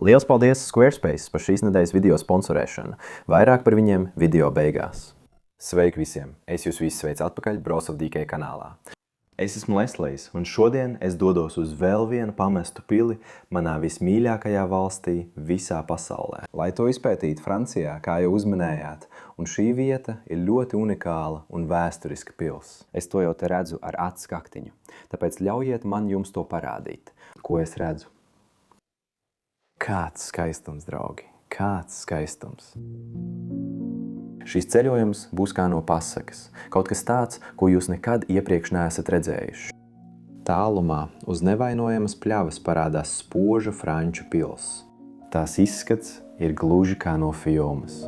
Liels paldies Squarespace par šīs nedēļas video sponsorēšanu. Vairāk par viņiem video beigās. Sveiki visiem! Es jūs visus sveicu atpakaļ Bros of DK kanālā. Es esmu Leslejs, un šodien es dodos uz vēl vienu pamestu pili manā vismīļākajā valstī visā pasaulē. Lai to izpētītu Francijā, kā jau uzminējāt, un šī vieta ir ļoti unikāla un vēsturiska pils. Es to jau te redzu ar acu skaktiņu, tāpēc ļaujiet man jums to parādīt. Ko es redzu? Kāds skaistums, draugi! Kāds skaistums! Šis ceļojums būs kā no pasakas. Kaut kas tāds, ko jūs nekad iepriekš neesat redzējuši. Tālumā uz nevainojamas pļavas parādās spoža franču pils. Tās izskats ir gluži kā no filmas.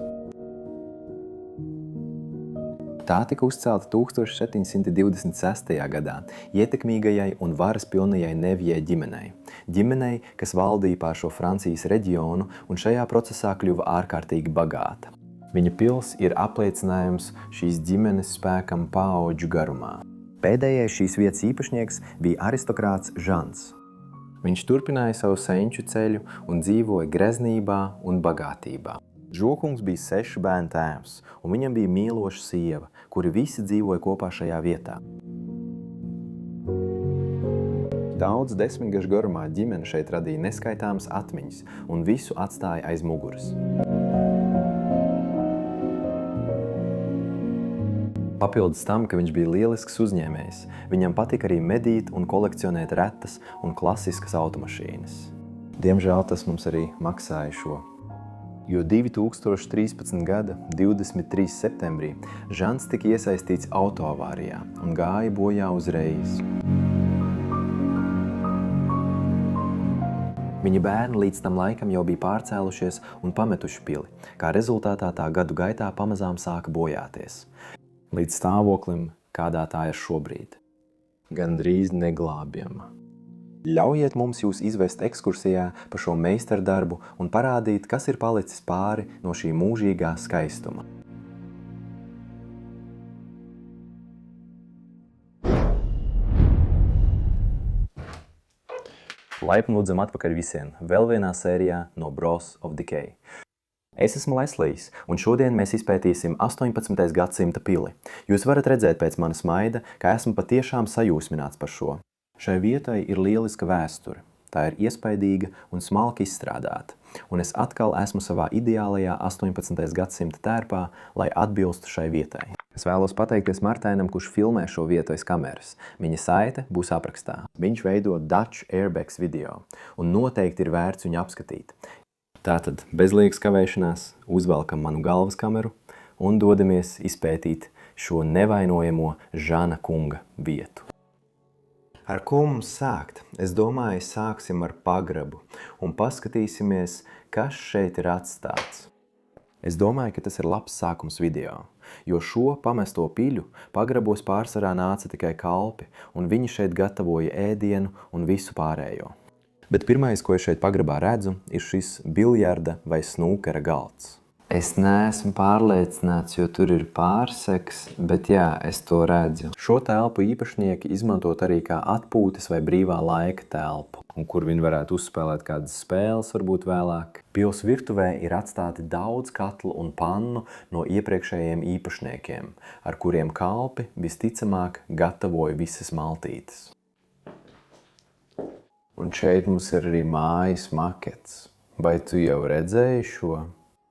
Tā tika uzcelta 1726. gadā ietekmīgajai un varas pilnajai Nevjē ģimenei. Ģimenei, kas valdīja pār šo Francijas reģionu un šajā procesā kļuva ārkārtīgi bagāta. Viņa pils ir apliecinājums šīs ģimenes spēkam paauģu garumā. Pēdējais šīs vietas īpašnieks bija aristokrāts Žans. Viņš turpināja savu senču ceļu un dzīvoja greznībā un bagātībā. Žokungs bija 6 bērnu tēvs, un viņam bija mīloša sieva, kuri visi dzīvoja kopā šajā vietā. Daudz desmitgažu garumā ģimene šeit radīja neskaitāmas atmiņas un visu atstāja aiz muguras. Papildus tam, ka viņš bija lielisks uzņēmējs, viņam patika arī medīt un kolekcionēt retas un klasiskas automašīnas. Diemžēl tas mums arī maksāja šo. Jo 2013. gada 23. septembrī Žans tika iesaistīts autoavārijā un gāja bojā uzreiz. Viņa bērni līdz tam laikam jau bija pārcēlušies un pametuši pili, kā rezultātā tā gadu gaitā pamazām sāka bojāties. Līdz stāvoklim, kādā tā ir šobrīd. Gandrīz neglābjama. Ļaujiet mums jūs izvest ekskursijā pa šo meistardarbu un parādīt, kas ir palicis pāri no šī mūžīgā skaistuma. Laipni lūdzam atpakaļ visiem vēl vienā sērijā no Bros of DK. Es esmu Leslejs, un šodien mēs izpētīsim 18. gadsimta pili. Jūs varat redzēt pēc manas maida, ka esmu patiešām sajūsmināts par šo. Šai vietai ir lieliska vēsture. Tā ir iespaidīga un smalki izstrādāta, un es atkal esmu savā ideālajā 18. gadsimta tērpā, lai atbilstu šai vietai. Es vēlos pateikties Martainam, kurš filmē šo vietu aiz kameras. Viņa saite būs aprakstā. Viņš veido Dutch Airbags video, un noteikti ir vērts viņu apskatīt. Tātad, bez liekas kavēšanās, uzvelkam manu galvas kameru un dodamies izpētīt šo nevainojamo Žana kunga vietu. Ar ko mums sākt? Es domāju, sāksim ar pagrabu un paskatīsimies, kas šeit ir atstāts. Es domāju, ka tas ir labs sākums video, jo šo pamesto piļu pagrabos pārsvarā nāca tikai kalpi, un viņi šeit gatavoja ēdienu un visu pārējo. Bet pirmais, ko es šeit pagrabā redzu, ir šis biljarda vai snūkera galds. Es neesmu pārliecināts, jo tur ir pārseks, bet jā, es to redzu. Šo telpu īpašnieki izmantot arī kā atpūtas vai brīvā laika telpu, un kur viņi varētu uzspēlēt kādas spēles, varbūt vēlāk. Pils virtuvē ir atstāti daudz katlu un pannu no iepriekšējiem īpašniekiem, ar kuriem kalpi visticamāk gatavoja visas maltītes. Un šeit mums ir arī mājas makets. Vai tu jau redzēji šo?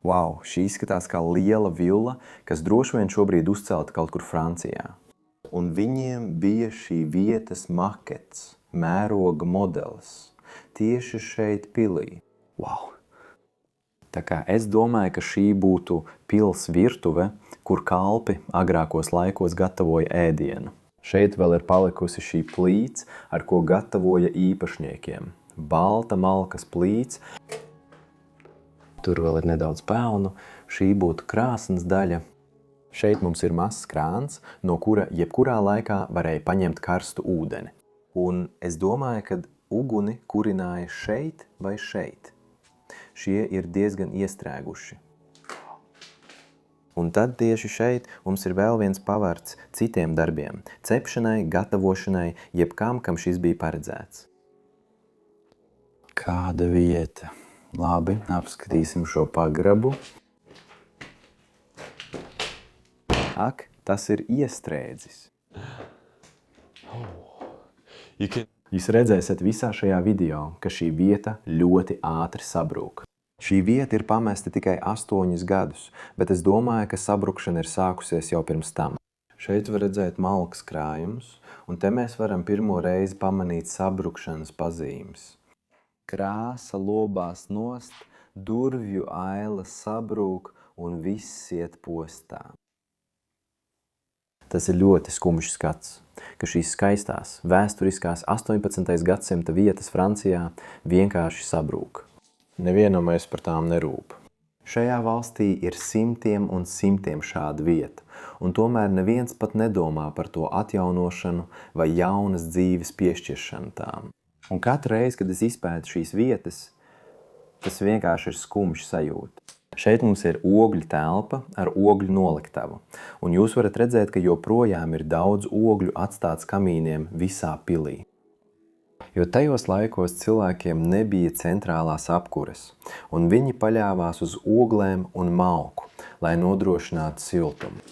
Wow, šī izskatās kā liela villa, kas droši vien šobrīd uzcelta kaut kur Francijā. Un viņiem bija šī vietas makets, mēroga modelis, tieši šeit pilī. Wow! Tā kā es domāju, ka šī būtu pils virtuve, kur kalpi agrākos laikos gatavoja ēdienu. Šeit vēl ir palikusi šī plīts, ar ko gatavoja īpašniekiem. Balta malkas plīts. Tur vēl ir nedaudz pelnu, šī būtu krāsnes daļa. Šeit mums ir mazs krāns, no kura jebkurā laikā varēja paņemt karstu ūdeni. Un es domāju, ka uguni kurināja šeit vai šeit. Šie ir diezgan iestrēguši. Un tad tieši šeit mums ir vēl viens pavarts citiem darbiem – cepšanai, gatavošanai, jebkam, kam šis bija paredzēts. Kāda vieta! Labi, apskatīsim šo pagrabu. Ak, tas ir iestrēdzis. Jūs redzēsiet visā šajā video, ka šī vieta ļoti ātri sabrūk. Šī vieta ir pamesta tikai 8 gadus, bet es domāju, ka sabrukšana ir sākusies jau pirms tam. Šeit var redzēt malkas krājumus, un te mēs varam pirmo reizi pamanīt sabrukšanas pazīmes. Krāsa lobās nost, durvju aila sabrūk un viss iet postā. Tas ir ļoti skumjš skats, ka šīs skaistās, vēsturiskās 18. gadsimta vietas Francijā vienkārši sabrūk. Nevienam vairs par tām nerūp. Šajā valstī ir simtiem un simtiem šādu vietu, un tomēr neviens pat nedomā par to atjaunošanu vai jaunas dzīves piešķiršanu tām. Un katru reizi, kad es izpētu šīs vietas, tas vienkārši ir skumjš sajūta. Šeit mums ir ogļu telpa ar ogļu noliktavu, un jūs varat redzēt, ka joprojām ir daudz ogļu atstāts kamīniem visā pilī. Jo tajos laikos cilvēkiem nebija centrālās apkures, un viņi paļāvās uz oglēm un malku, lai nodrošinātu siltumu.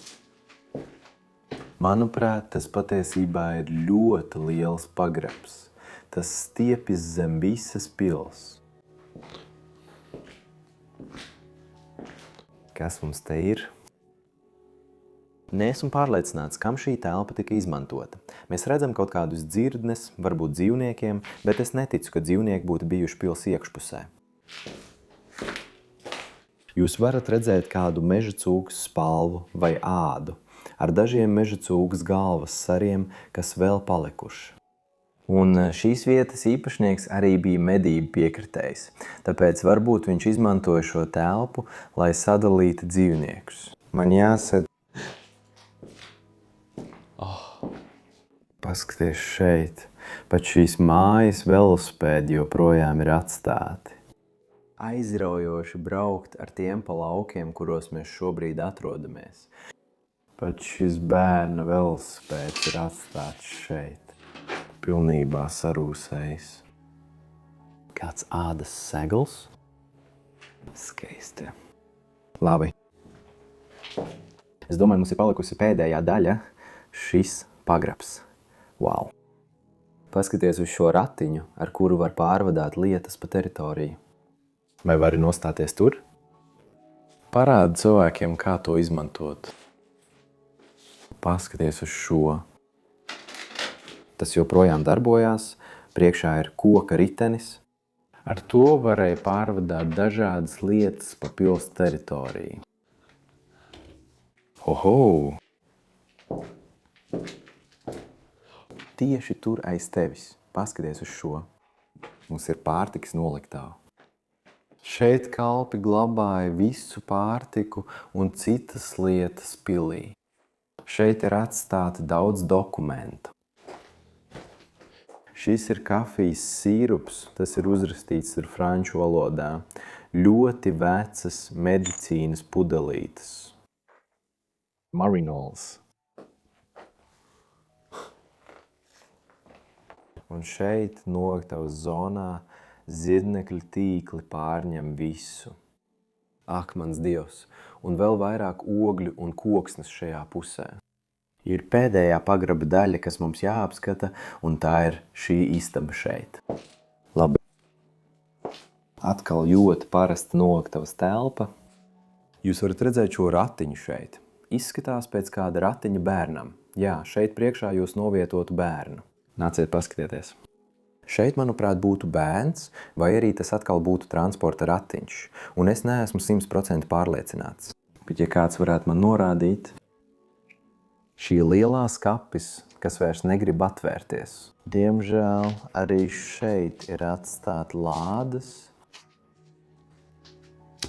Manuprāt, tas patiesībā ir ļoti liels pagrabs. Tas stiepjas zem visas pils. Kas mums te ir? Neesmu pārliecināts, kam šī telpa tika izmantota. Mēs redzam kaut kādus dzirdnes, varbūt dzīvniekiem, bet es neticu, ka dzīvnieki būtu bijuši pils iekšpusē. Jūs varat redzēt kādu meža cūkas spalvu vai ādu ar dažiem meža cūkas galvas sariem, kas vēl palikuši. Un šīs vietas īpašnieks arī bija medību piekritējs, tāpēc varbūt viņš izmantoja šo telpu, lai sadalītu dzīvniekus. Man jāsaka... Paskaties šeit, pat šīs mājas velosipēdi joprojām ir atstāti. Aizraujoši braukt ar tiem pa laukiem, kuros mēs šobrīd atrodamies. Pat šis bērna velosipēds ir atstāts šeit. Pilnībā sarūsējis. Kāds ādas segls? Skaisti. Labi. Es domāju, mums ir palikusi pēdējā daļa, šis pagrabs. Wow! Paskaties uz šo ratiņu, ar kuru var pārvadāt lietas pa teritoriju. Vai vari nostāties tur? Parādi cilvēkiem, kā to izmantot. Paskaties uz šo. Tas joprojām darbojās, priekšā ir koka ritenis. Ar to varēja pārvadāt dažādas lietas pa pils teritoriju. Oho! Tieši tur aiz tevis. Paskaties uz šo. Mums ir pārtikas noliktava. Šeit kalpi glabāja visu pārtiku un citas lietas pilī. Šeit ir atstāti daudz dokumentu. Šis ir kafijas sīrups, tas ir uzrakstīts ar franču valodā. Ļoti vecas medicīnas pudelītes. Marinols. Un šeit noliktavas zonā zirnekļu tīkli pārņem visu. Ak, mans Dievs! Un vēl vairāk ogļu un koksnes šajā pusē. Ir pēdējā pagraba daļa, kas mums jāapskata, un tā ir šī istaba šeit. Labi. Atkal ļoti parasta noliktavas telpa. Jūs varat redzēt šo ratiņu šeit. Izskatās pēc kāda ratiņa bērnam. Jā, šeit priekšā jūs novietotu bērnu. Nāciet paskatieties. Šeit, manuprāt, būtu bērns, vai arī tas atkal būtu transporta ratiņš. Un es neesmu 100% pārliecināts. Bet ja kāds varētu man norādīt... Šī lielā skapis, kas vairs negrib atvērties. Diemžēl arī šeit ir atstāti lādes.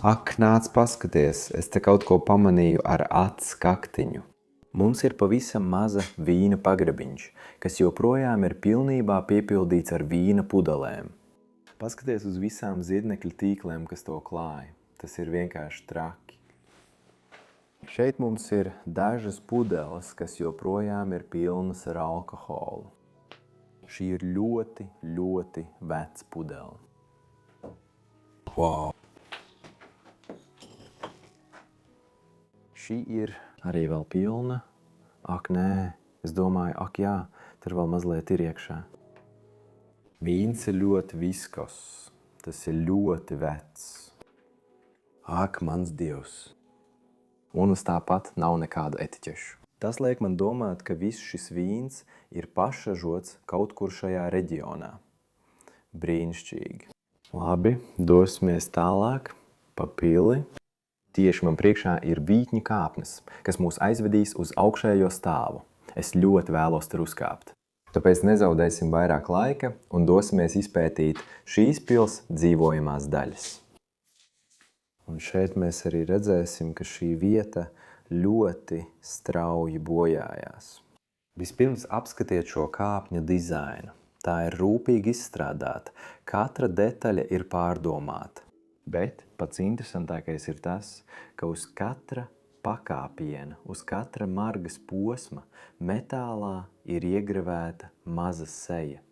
Ak, nāc paskaties, es te kaut ko pamanīju ar acu kaktiņu. Mums ir pavisam maza vīna pagrabiņš, kas joprojām ir pilnībā piepildīts ar vīna pudelēm. Paskaties uz visām zirnekļu tīkliem, kas to klāja. Tas ir vienkārši traki. Šeit mums ir dažas pudeles, kas joprojām ir pilnas ar alkoholu. Šī ir ļoti, ļoti veca pudele. Wow. Šī ir arī vēl pilna. Ak, nē, es domāju, ak jā, tur vēl mazliet ir iekšā. Vīns ir ļoti viskos. Tas ir ļoti vecs. Ak, mans Dievs. Un uz tāpat nav nekādu etiķešu. Tas liek man domāt, ka viss šis vīns ir pašražots kaut kur šajā reģionā. Brīnišķīgi. Labi, dosimies tālāk pa pili. Tieši man priekšā ir vītņu kāpnes, kas mūs aizvedīs uz augšējo stāvu. Es ļoti vēlos tur uzkāpt. Tāpēc nezaudēsim vairāk laika un dosimies izpētīt šīs pils dzīvojamās daļas. Un šeit mēs arī redzēsim, ka šī vieta ļoti strauji bojājās. Vispirms apskatiet šo kāpņa dizainu. Tā ir rūpīgi izstrādāta. Katra detaļa ir pārdomāta. Bet pats interesantākais ir tas, ka uz katra pakāpiena, uz katra margas posma metālā ir iegravēta maza seja.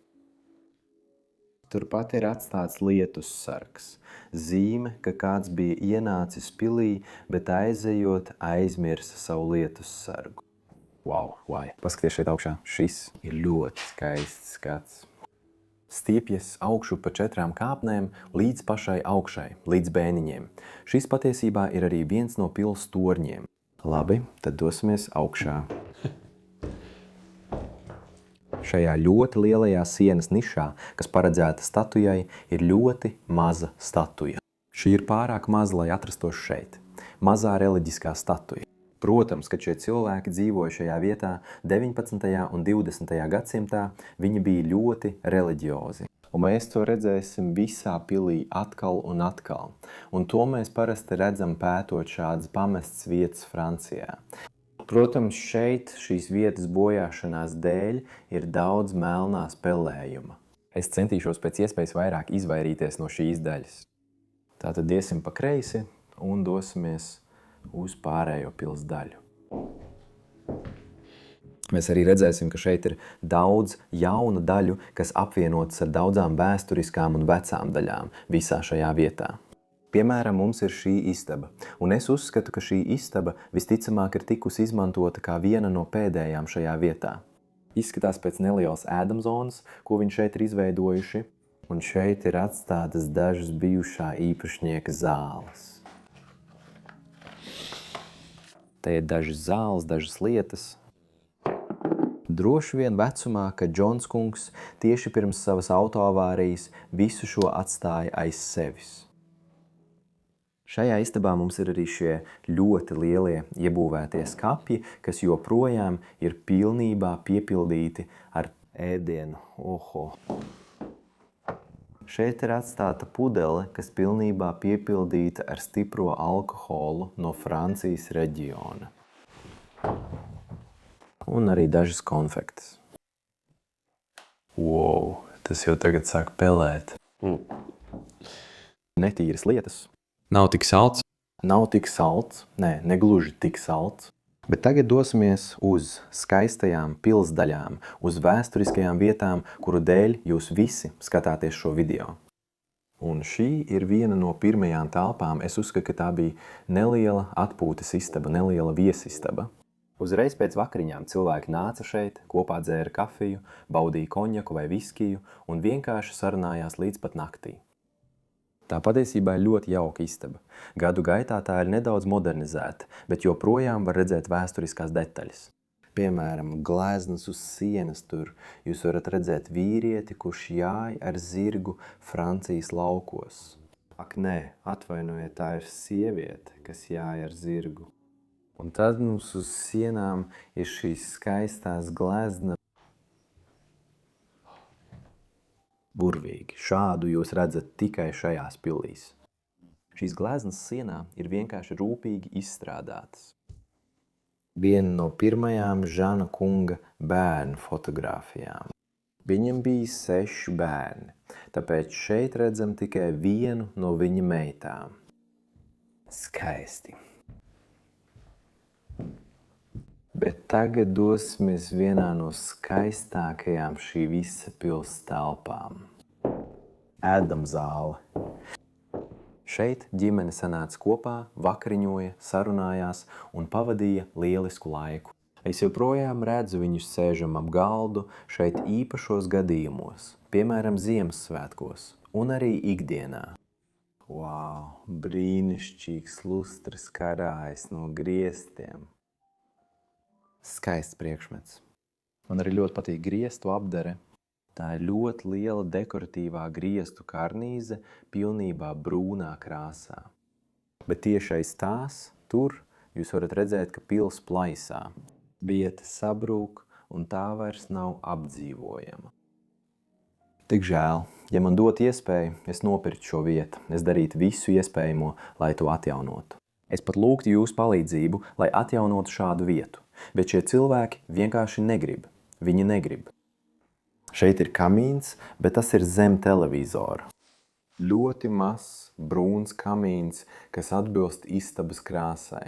Turpat ir atstāts lietussargs. Zīme, ka kāds bija ienācis pilī, bet aizejot aizmirsa savu lietussargu. Wow, vai. Paskaties šeit augšā. Šis ir ļoti skaists skats. Stiepjas augšu pa 4 kāpnēm līdz pašai augšai, līdz bēniņiem. Šis patiesībā ir arī viens no pils torņiem. Labi, tad dosimies augšā. Šajā ļoti lielajā sienas nišā, kas paredzēta statujai, ir ļoti maza statuja. Šī ir pārāk maza, lai atrastos šeit. Mazā reliģiskā statuja. Protams, kad šie cilvēki dzīvoja šajā vietā 19. un 20. gadsimtā, viņi bija ļoti reliģiozi. Un mēs to redzēsim visā pilī atkal un atkal. Un to mēs parasti redzam pētot šādas pamestas vietas Francijā. Protams, šeit šīs vietas bojāšanās dēļ ir daudz melnā spēlējuma. Es centīšos pēc iespējas vairāk izvairīties no šīs daļas. Tātad iesim pa kreisi un dosimies uz pārējo pils daļu. Mēs arī redzēsim, ka šeit ir daudz jaunu daļu, kas apvienotas ar daudzām vēsturiskām un vecām daļām visā šajā vietā. Piemēram, mums ir šī istaba, un es uzskatu, ka šī istaba visticamāk ir tikusi izmantota kā viena no pēdējām šajā vietā. Izskatās pēc nelielas ēdamzonas, ko viņi šeit ir izveidojuši, un šeit ir atstātas dažas bijušā īpašnieka zāles. Te ir dažas zāles, dažas lietas. Droši vien vecumā, kad Džons kungs tieši pirms savas autoavārijas visu šo atstāja aiz sevis. Šajā istabā mums ir arī šie ļoti lielie iebūvētie skapji, kas joprojām ir pilnībā piepildīti ar ēdienu. Oho! Šeit ir atstāta pudele, kas pilnībā piepildīta ar stipro alkoholu no Francijas reģiona. Un arī dažas konfektes. Wow, tas jau tagad sāk pelēt. Netīras lietas. Nav tik salds. Nav tik salds, ne gluži tik salds. Bet tagad dosimies uz skaistajām pilsdaļām, uz vēsturiskajām vietām, kuru dēļ jūs visi skatāties šo video. Un šī ir viena no pirmajām telpām. Es uzskatu, ka tā bija neliela atpūtas istaba, neliela viesistaba. Uzreiz pēc vakariņām cilvēki nāca šeit, kopā dzēra kafiju, baudīja konjaku vai viskiju un vienkārši sarunājās līdz pat naktī. Tā patiesībā ir ļoti jauka istaba. Gadu gaitā tā ir nedaudz modernizēta, bet joprojām var redzēt vēsturiskās detaļas. Piemēram, gleznas uz sienas tur. Jūs varat redzēt vīrieti, kurš jāj ar zirgu Francijas laukos. Ak, nē, atvainojiet, tā ir sieviete, kas jāj ar zirgu. Un tad mums uz sienām ir šīs skaistās gleznas. Burvīgi. Šādu jūs redzat tikai šajās pilīs. Šīs gleznas sienā ir vienkārši rūpīgi izstrādātas. Viena no pirmajām Žana kunga bērnu fotogrāfijām. Viņam bija 6 bērni, tāpēc šeit redzam tikai vienu no viņa meitām. Skaisti. Bet tagad dosimies vienā no skaistākajām šī visa pils telpām. Ēdamzāle. Šeit ģimene sanāca kopā, vakariņoja, sarunājās un pavadīja lielisku laiku. Es joprojām redzu viņus sēžam ap galdu šeit īpašos gadījumos, piemēram, Ziemassvētkos un arī ikdienā. Wow, brīnišķīgs lustras karājs no griestiem. Skaists priekšmets. Man arī ļoti patīk griestu apdare. Tā ir ļoti liela dekoratīvā griestu karnīze, pilnībā brūnā krāsā. Bet tieši aiz tās, tur, jūs varat redzēt, ka pils plaisā. Vieta sabrūk, un tā vairs nav apdzīvojama. Tik žēl, ja man dot iespēju, es nopirktu šo vietu, es darītu visu iespējamo, lai to atjaunotu. Es pat lūgtu jūsu palīdzību, lai atjaunotu šādu vietu, bet šie cilvēki vienkārši negrib. Viņi negrib. Šeit ir kamīns, bet tas ir zem televizora. Ļoti mazs, brūns kamīns, kas atbilst istabas krāsai.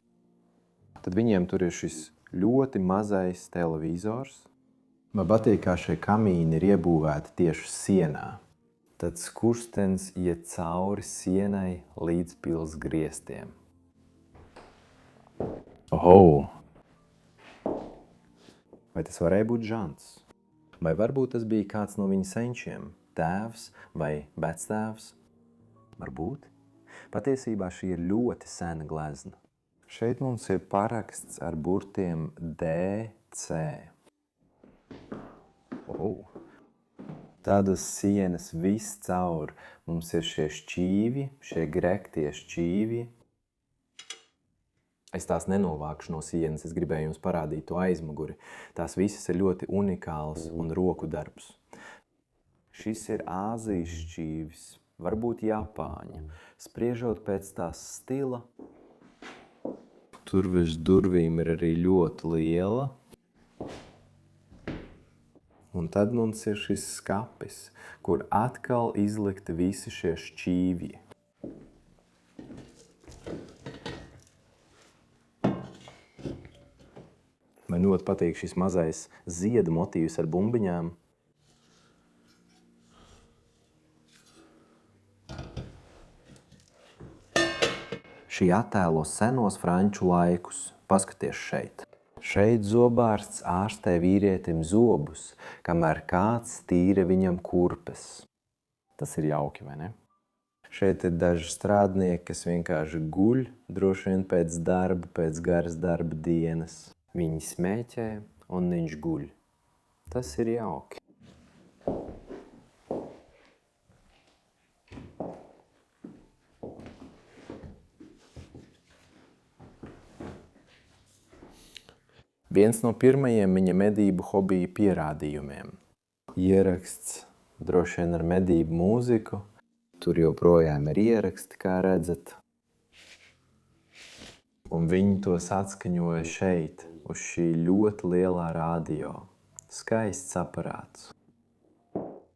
Tad viņiem tur ir šis ļoti mazais televizors. Man patīk, kā šie kamīni ir iebūvēti tieši sienā. Tad skurstenis iet cauri sienai līdz pils griestiem. Oh! Vai tas varēja būt Žants? Vai varbūt tas bija kāds no viņa senčiem, tēvs vai vectēvs? Varbūt. Patiesībā šī ir ļoti sena glezna. Šeit mums ir paraksts ar burtiem DC. Oh. Tādas sienas viss caur. Mums ir šie šķīvi, šie grektie šķīvi. Es tās nenovākšu no sienas, es gribēju jums parādīt to aizmuguri. Tās visas ir ļoti unikāls un roku darbs. Šis ir Āzijas šķīvis, varbūt Japāņa. Spriežot pēc tās stila, tur virs durvīm ir arī ļoti liela. Un tad mums ir šis skapis, kur atkal izlikti visi šie šķīvji. Man ļoti patīk šis mazais ziedu motīvs ar bumbiņām. Šī attēlo senos franču laikus. Paskaties šeit. Šeit zobārsts ārstē vīrietim zobus, kamēr kāds tīra viņam kurpes. Tas ir jauki, vai ne? Šeit ir daži strādnieki, kas vienkārši guļ, droši vien pēc darba, pēc garas darba dienas. Viņi smēķē un viņš guļ. Tas ir jauki. Viens no pirmajiem viņa medību hobija pierādījumiem. Ieraksts droši vien ar medību mūziku. Tur joprojām ir ieraksti, kā redzat. Un viņi tos atskaņoja šeit, uz šī ļoti lielā radio. Skaists aparāts.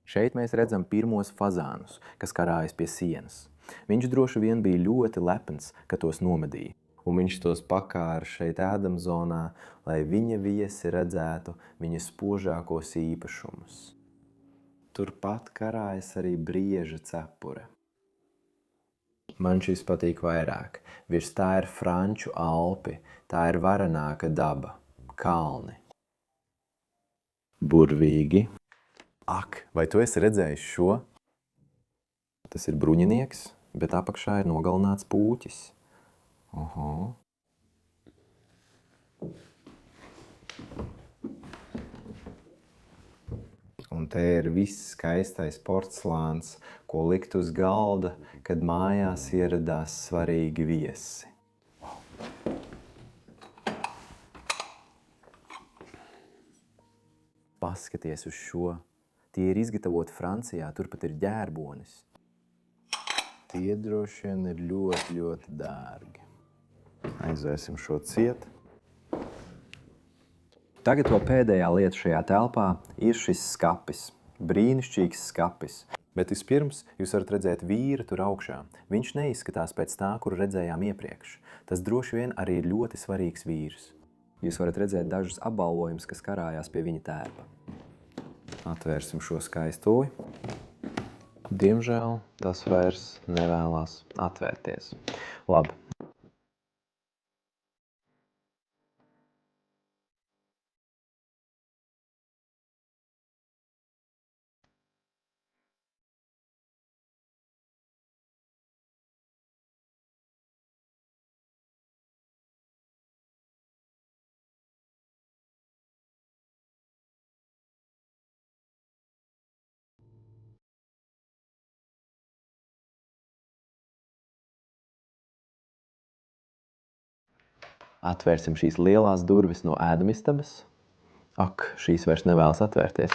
Šeit mēs redzam pirmos fazānus, kas karājas pie sienas. Viņš droši vien bija ļoti lepns, ka tos nomedīja. Un viņš tos pakāra šeit ēdamzonā, lai viņa viesi redzētu viņa spožākos īpašumus. Turpat karājas arī brieža cepure. Man šis patīk vairāk. Virs tā ir Franču Alpi, tā ir varenāka daba, kalni. Burvīgi. Ak, vai tu esi redzējis šo? Tas ir bruņinieks, bet apakšā ir nogalināts pūķis. Oho. Un te ir viss skaistais porcelāns, ko likt uz galda, kad mājās ieradās svarīgi viesi. Paskaties uz šo. Tie ir izgatavoti Francijā, turpat ir ģērbonis. Tie droši vien ir ļoti, ļoti dārgi. Aizvērsim šo ciet. Tagad vēl pēdējā lieta šajā telpā ir šis skapis. Brīnišķīgs skapis. Bet vispirms jūs varat redzēt vīru tur augšā. Viņš neizskatās pēc tā, kuru redzējām iepriekš. Tas droši vien arī ir ļoti svarīgs vīrs. Jūs varat redzēt dažus apbalvojumus, kas karājās pie viņa tērpa. Atvērsim šo skaistuvi. Diemžēl tas vairs nevēlas atvērties. Labi. Atvērsim šīs lielās durvis no ēdamistabas. Ak, šīs vairs nevēlas atvērties.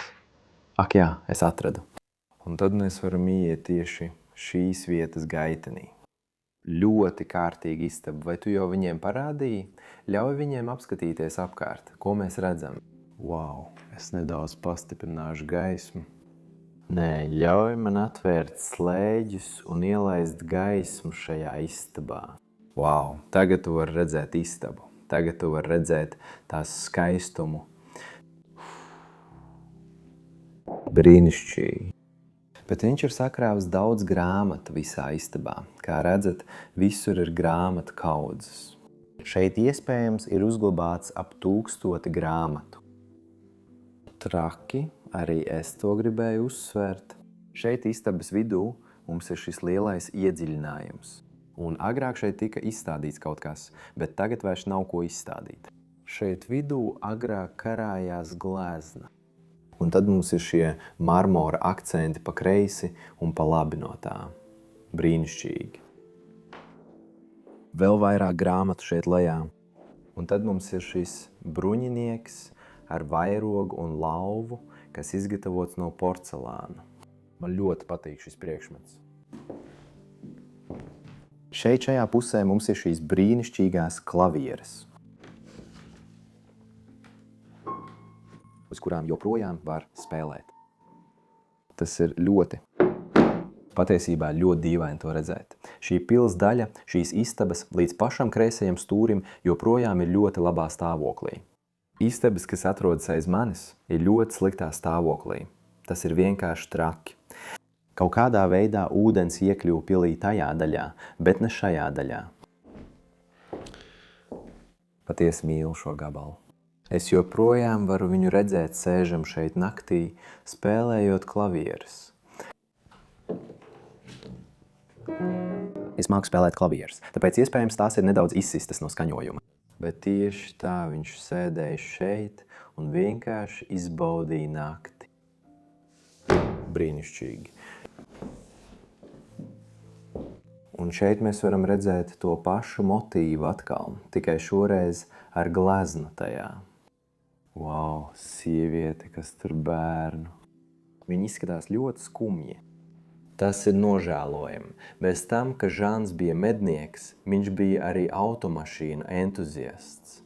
Ak jā, es atradu. Un tad mēs varam ieiet tieši šīs vietas gaitenī. Ļoti kārtīgi istaba. Vai tu jau viņiem parādīji? Ļauj viņiem apskatīties apkārt. Ko mēs redzam? Wow, es nedaudz pastiprināšu gaismu. Nē, ļauj man atvērt slēģus un ielaist gaismu šajā istabā. Wow, tagad tu vari redzēt istabu. Tagad tu vari redzēt tās skaistumu. Brīnišķīgi. Bet viņš ir sakrāvis daudz grāmatu visā istabā. Kā redzat, visur ir grāmatu kaudzes. Šeit iespējams ir uzglabāts ap 1000 grāmatu. Traki, arī es to gribēju uzsvērt. Šeit istabas vidū mums ir šis lielais iedziļinājums. Un agrāk šeit tika izstādīts kaut kas, bet tagad vairs nav ko izstādīt. Šeit vidū agrāk karājās glezna. Un tad mums ir šie marmora akcenti pa kreisi un pa labi no tā. Brīnišķīgi. Vēl vairāk grāmatu šeit lejā. Un tad mums ir šis bruņinieks ar vairogu un lauvu, kas izgatavots no porcelāna. Man ļoti patīk šis priekšmets. Šeit šajā pusē mums ir šīs brīnišķīgās klavieres, uz kurām joprojām var spēlēt. Tas ir patiesībā ļoti dīvaini to redzēt. Šī pils daļa, šīs istabas līdz pašam kreisajam stūrim joprojām ir ļoti labā stāvoklī. Istabas, kas atrodas aiz manis, ir ļoti sliktā stāvoklī. Tas ir vienkārši traki. Kaut kādā veidā ūdens iekļuva pilī tajā daļā, bet ne šajā daļā. Patiesi mīlu šo gabalu. Es joprojām varu viņu redzēt sēžam šeit naktī, spēlējot klavieres. Es māku spēlēt klavieres, tāpēc iespējams tās ir nedaudz izsistas no skaņojuma. Bet tieši tā viņš sēdēja šeit un vienkārši izbaudīja nakti. Brīnišķīgi. Un šeit mēs varam redzēt to pašu motīvu atkal, tikai šoreiz ar gleznu tajā. Wow, sieviete, kas tur bērnu. Viņi izskatās ļoti skumji. Tas ir nožēlojami. Bez tam, ka Žans bija mednieks, viņš bija arī automašīnu entuziasts.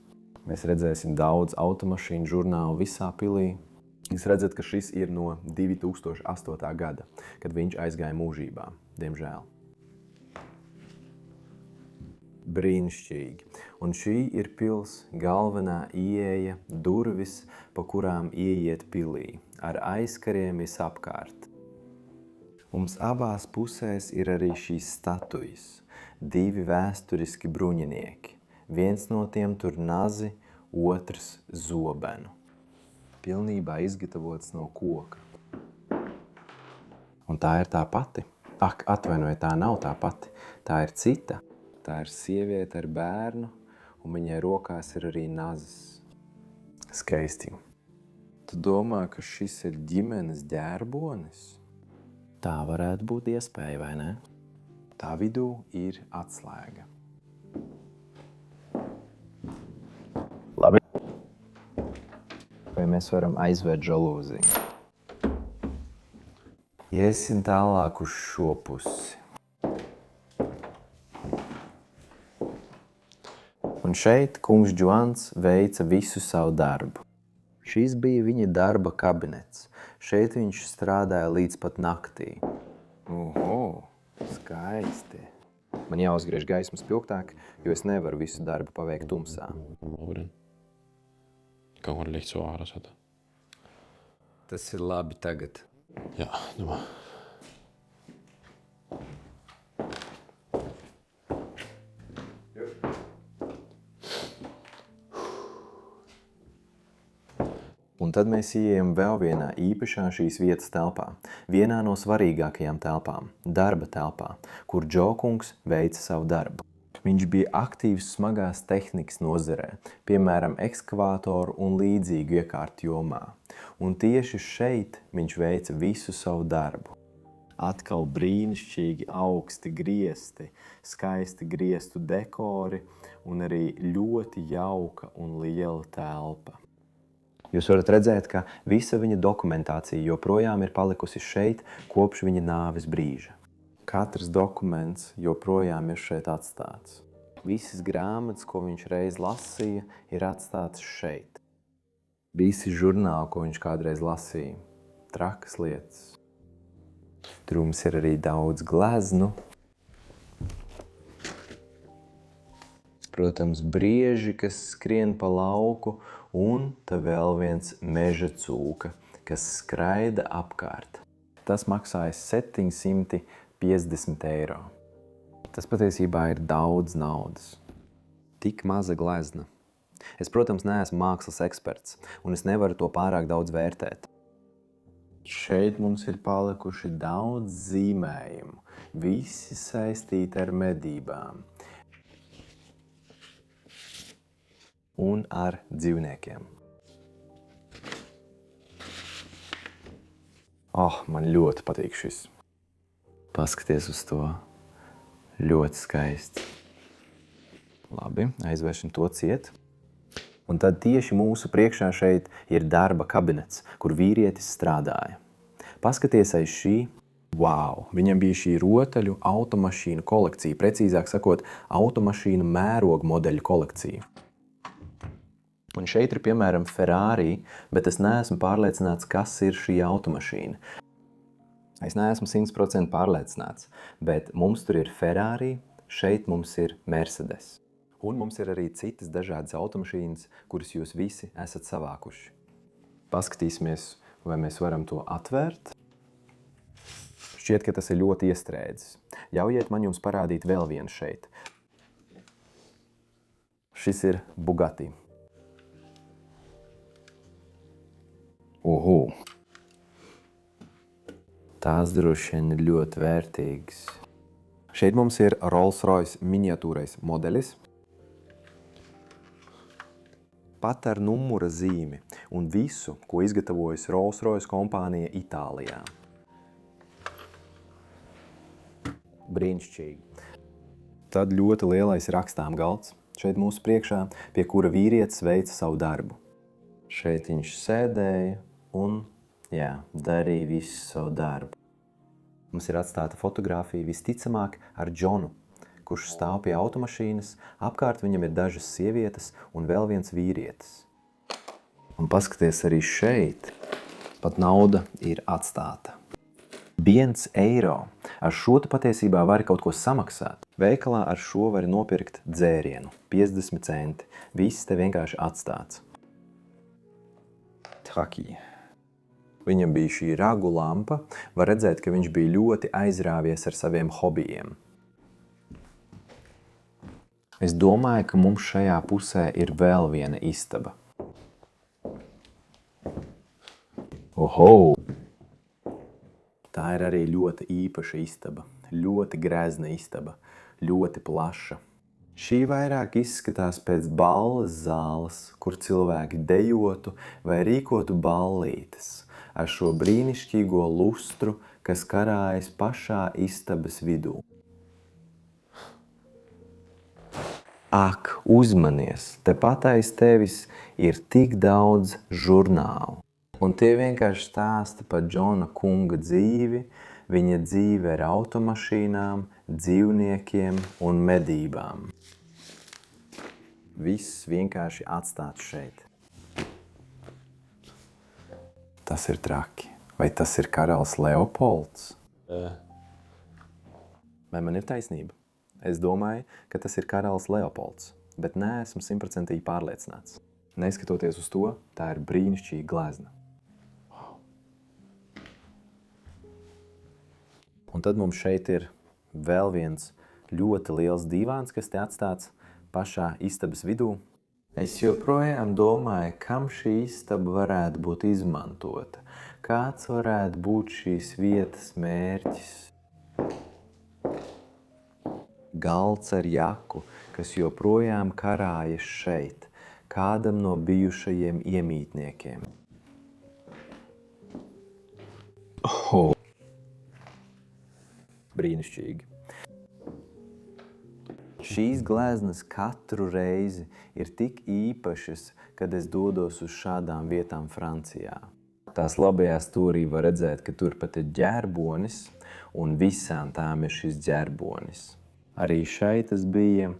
Mēs redzēsim daudz automašīnu žurnālu visā pilī. Jūs redzat, ka šis ir no 2008. gada, kad viņš aizgāja mūžībā, diemžēl. Brīnišķīgi. Un šī ir pils galvenā ieeja, durvis, pa kurām ieiet pilī, ar aizkariem visapkārt. Mums abās pusēs ir arī šīs statujas, 2 vēsturiski bruņinieki. Viens no tiem tur nazi, otrs zobenu. Pilnībā izgatavots no koka. Un tā ir tā pati. Ak, atvainojiet, tā nav tā pati. Tā ir cita. Tā ir sieviete ar bērnu, un viņai rokās ir arī nazis. Skaisti. Tu domā, ka šis ir ģimenes ģērbonis? Tā varētu būt iespēja, vai ne? Tā vidū ir atslēga. Labi. Vai mēs varam aizvērt žalūziju? Iesim tālāk uz šo pusi. Un šeit kungs Džoans veica visu savu darbu. Šis bija viņa darba kabinets. Šeit viņš strādāja līdz pat naktī. Oho, skaisti. Man jāuzgriež gaisma spilgtāk, jo es nevaru visu darbu paveikt tumsā. Kauan licht so aaras had. Tas ir labi tagad. Ja, doe maar. Un tad mēs ieejam vēl vienā īpašā šīs vietas telpā, vienā no svarīgākajām telpām, darba telpā, kur Džo kungs veica savu darbu. Viņš bija aktīvs smagās tehnikas nozarē, piemēram, ekskavātoru un līdzīgu iekārtu jomā. Un tieši šeit viņš veica visu savu darbu. Atkal brīnišķīgi augsti griesti, skaisti griestu dekori un arī ļoti jauka un liela telpa. Jūs varat redzēt, ka visa viņa dokumentācija joprojām ir palikusi šeit kopš viņa nāves brīža. Katrs dokuments joprojām ir šeit atstāts. Visas grāmatas, ko viņš reiz lasīja, ir atstātas šeit. Visi žurnāli, ko viņš kādreiz lasīja, trakas lietas. Tur mums ir arī daudz gleznu. Protams, brieži, kas skrien pa lauku, un te vēl viens meža cūka, kas skraida apkārt. Tas maksāja 750 eiro. Tas patiesībā ir daudz naudas. Tik maza glezna. Es, protams, neesmu mākslas eksperts, un es nevaru to pārāk daudz vērtēt. Šeit mums ir palikuši daudz zīmējumu, visi saistīti ar medībām un ar dzīvniekiem. Man ļoti patīk šis. Paskaties uz to. Ļoti skaisti. Labi, aizvēršam to ciet. Un tad tieši mūsu priekšā šeit ir darba kabinets, kur vīrietis strādāja. Paskaties aiz šī. Wow! Viņam bija šī rotaļu automašīnu kolekcija, precīzāk sakot, automašīnu mērogu modeļu kolekcija. Un šeit ir, piemēram, Ferrari, bet es neesmu pārliecināts, kas ir šī automašīna. Es neesmu 100% pārliecināts, bet mums tur ir Ferrari, šeit mums ir Mercedes. Un mums ir arī citas dažādas automašīnas, kuras jūs visi esat savākuši. Paskatīsimies, vai mēs varam to atvērt. Šķiet, ka tas ir ļoti iestrēdzis. Ļaujiet man jums parādīt vēl vienu šeit. Šis ir Bugatti. Tās droši vien ir ļoti vērtīgas. Šeit mums ir Rolls-Royce miniatūrais modelis. Pat ar numura zīmi un visu, ko izgatavojas Rolls-Royce kompānija Itālijā. Brīnišķīgi. Tad ļoti lielais rakstām galds šeit mūsu priekšā, pie kura vīrietis veica savu darbu. Šeit viņš sēdēja un, darīja visu savu darbu. Mums ir atstāta fotogrāfija visticamāk ar Džonu, kurš stāv pie automašīnas, apkārt viņam ir dažas sievietes un vēl viens vīrietis. Un paskaties arī šeit, pat nauda ir atstāta. 1 eiro. Ar šo tu patiesībā vari kaut ko samaksāt. Veikalā ar šo vari nopirkt dzērienu, 50 centi. Viss te vienkārši atstāts. Traki. Viņam bija šī ragu lampa, var redzēt, ka viņš bija ļoti aizrāvies ar saviem hobijiem. Es domāju, ka mums šajā pusē ir vēl viena istaba. Tā ir arī ļoti īpaša istaba, ļoti grezna istaba, ļoti plaša. Šī vairāk izskatās pēc balles zāles, kur cilvēki dejotu vai rīkotu ballītes ar šo brīnišķīgo lustru, kas karājas pašā istabas vidū. Ak, uzmanies, tepat aiz tevis ir tik daudz žurnālu. Un tie vienkārši stāsta par Džona kunga dzīvi, viņa dzīve ar automašīnām, dzīvniekiem un medībām. Viss vienkārši atstāts šeit. Tas ir traki. Vai tas ir karalis Leopolds? Vai man ir taisnība? Es domāju, ka tas ir karalis Leopolds, bet neesmu 100% pārliecināts. Neskatoties uz to, tā ir brīnišķīga glezna. Un tad mums šeit ir vēl viens ļoti liels divāns, kas te atstāts pašā istabas vidū. Es joprojām domāju, kam šī istaba varētu būt izmantota. Kāds varētu būt šīs vietas mērķis? Galds ar jaku, kas joprojām karājas šeit, kādam no bijušajiem iemītniekiem. Oh. Brīnišķīgi. Šīs gleznas katru reizi ir tik īpašas, kad es dodos uz šādām vietām Francijā. Tās labajā stūrī var redzēt, ka tur pat ir ģerbonis, un visām tām ir šis ģerbonis. Arī šeit tas bija.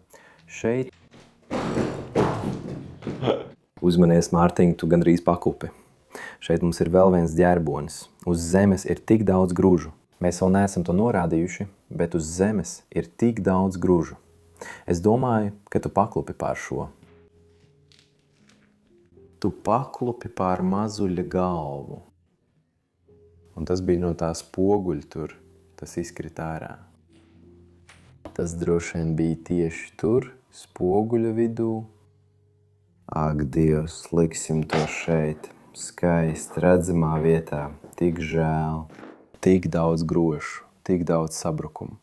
Šeit. Uzmanies, Mārtiņ, tu gandrīz pakupi. Šeit mums ir vēl viens ģerbonis. Uz zemes ir tik daudz gružu. Mēs vēl neesam to norādījuši, bet uz zemes ir tik daudz gružu. Es domāju, ka tu paklupi pār šo. Tu paklupi pār mazuļa galvu. Un tas bija no tā spoguļa tur, tas izkrita ārā. Tas droši vien bija tieši tur, spoguļa vidū. Ak, Dievs, liksim to šeit, skaisti redzamā vietā, tik žēl, tik daudz grošu, tik daudz sabrukumu.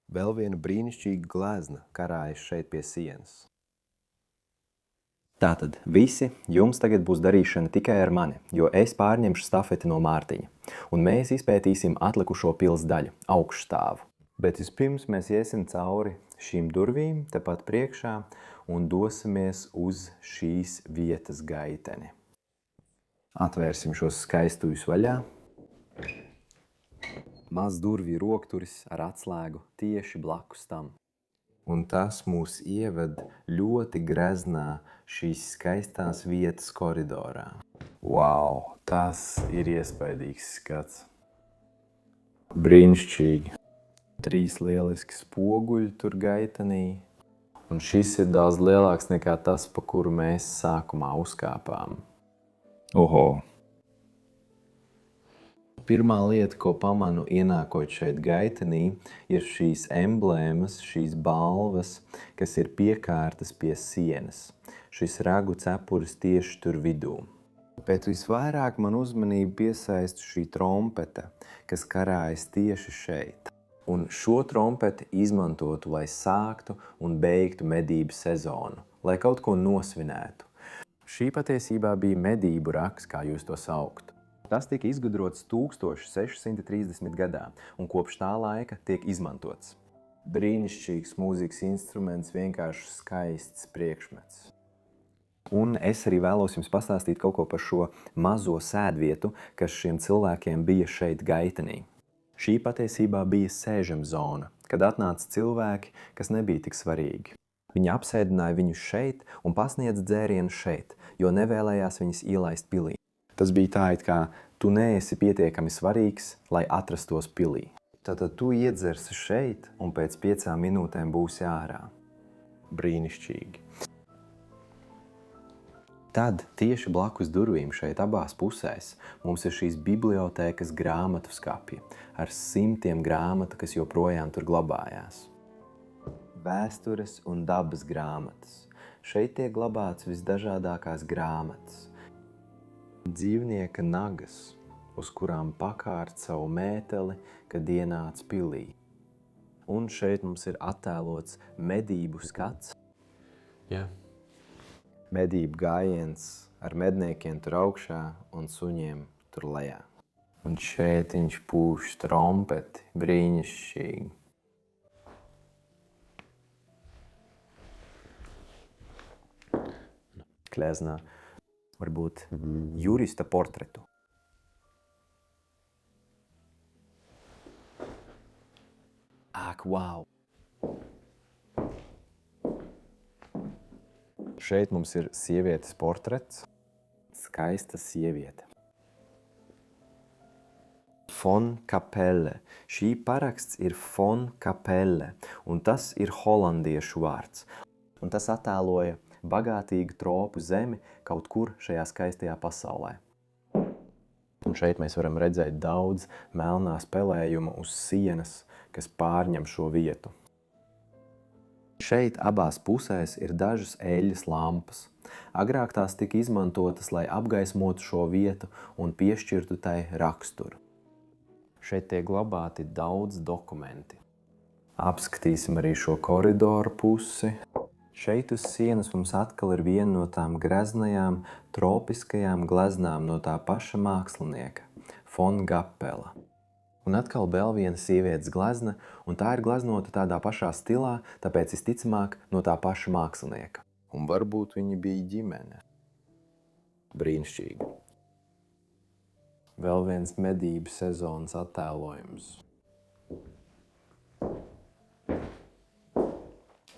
Vēl viena brīnišķīga glezna karājas šeit pie sienas. Tātad, visi, jums tagad būs darīšana tikai ar mani, jo es pārņemšu stafeti no Mārtiņa, un mēs izpētīsim atlikušo pils daļu, augšstāvu. Bet vispirms mēs iesim cauri šīm durvīm, tepat priekšā, un dosimies uz šīs vietas gaiteni. Atvērsim šos skaistuļus vaļā. Maz durvju rokturis ar atslēgu tieši blakus tam. Un tas mūs ieved ļoti greznā šīs skaistās vietas koridorā. Wow, tas ir iespaidīgs skats. Brīnišķīgi. 3 lieliski spoguļi tur gaitenī. Un šis ir daudz lielāks nekā tas, pa kuru mēs sākumā uzkāpām. Oho! Pirmā lieta, ko pamanu ienākot šeit gaitenī, ir šīs emblēmas, šīs balvas, kas ir piekārtas pie sienas. Šis ragu cepuris tieši tur vidū. Bet visvairāk man uzmanību piesaista šī trompete, kas karājas tieši šeit. Un šo trompeti izmantotu, lai sāktu un beigtu medību sezonu, lai kaut ko nosvinētu. Šī patiesībā bija medību raks, kā jūs to sauktu. Tas tika izgudrots 1630. gadā, un kopš tā laika tiek izmantots. Brīnišķīgs mūzikas instruments, vienkārši skaists priekšmets. Un es arī vēlos jums pastāstīt kaut ko par šo mazo sēdvietu, kas šiem cilvēkiem bija šeit gaitenī. Šī patiesībā bija sēžam zona, kad atnāca cilvēki, kas nebija tik svarīgi. Viņi apsēdināja viņus šeit un pasniedz dzērienu šeit, jo nevēlējās viņus ielaist pilī. Tas bija tā, it kā tu neesi pietiekami svarīgs, lai atrastos pilī. Tātad tu iedzersi šeit un pēc 5 minūtēm būsi ārā. Brīnišķīgi. Tad tieši blakus durvīm šeit abās pusēs mums ir šīs bibliotēkas grāmatu skapji ar simtiem grāmatu, kas joprojām tur glabājās. Vēstures un dabas grāmatas. Šeit tiek glabāts visdažādākās grāmatas. Dzīvnieka nagas, uz kurām pakārt savu mēteli, kad ienāca pilī. Un šeit mums ir attēlots medību skats. Jā. Medību gājiens ar medniekiem tur augšā un suņiem tur lejā. Un šeit viņš pūš trompeti, brīnišķīgi. Glezna. Varbūt jurista portretu. Ak, wow! Šeit mums ir sievietes portrets. Skaista sieviete. Von Kapelle. Šī paraksts ir Von Kapelle, un tas ir holandiešu vārds. Un tas attēloja bagātīgu tropu zemi kaut kur šajā skaistajā pasaulē. Un šeit mēs varam redzēt daudz melnā spelējuma uz sienas, kas pārņem šo vietu. Šeit abās pusēs ir dažas eļļas lampas. Agrāk tās tika izmantotas, lai apgaismotu šo vietu un piešķirtu tai raksturu. Šeit tiek glabāti daudz dokumenti. Apskatīsim arī šo koridoru pusi. Šeit uz sienas mums atkal ir viena no tām greznajām, tropiskajām gleznām no tā paša mākslinieka, Fon Gapela. Un atkal vēl viena sievietes glezna, un tā ir gleznota tādā pašā stilā, tāpēc visticamāk no tā paša mākslinieka. Un varbūt viņi bija ģimene. Brīnišķīgi. Vēl viens medību sezonas attēlojums.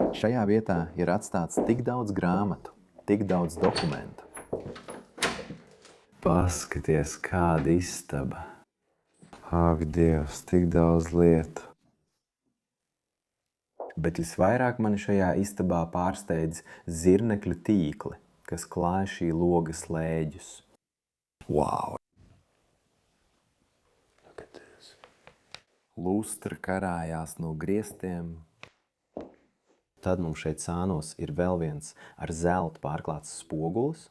Šajā vietā ir atstāts tik daudz grāmatu, tik daudz dokumentu. Paskaties, kāda istaba. Ak, Dievs, tik daudz lietu. Bet visvairāk mani šajā istabā pārsteidz zirnekļu tīkli, kas klāj šī loga slēģus. Wow! Lustra karājās no griestiem. Tad mums šeit sānos ir vēl viens ar zeltu pārklāts spogulis.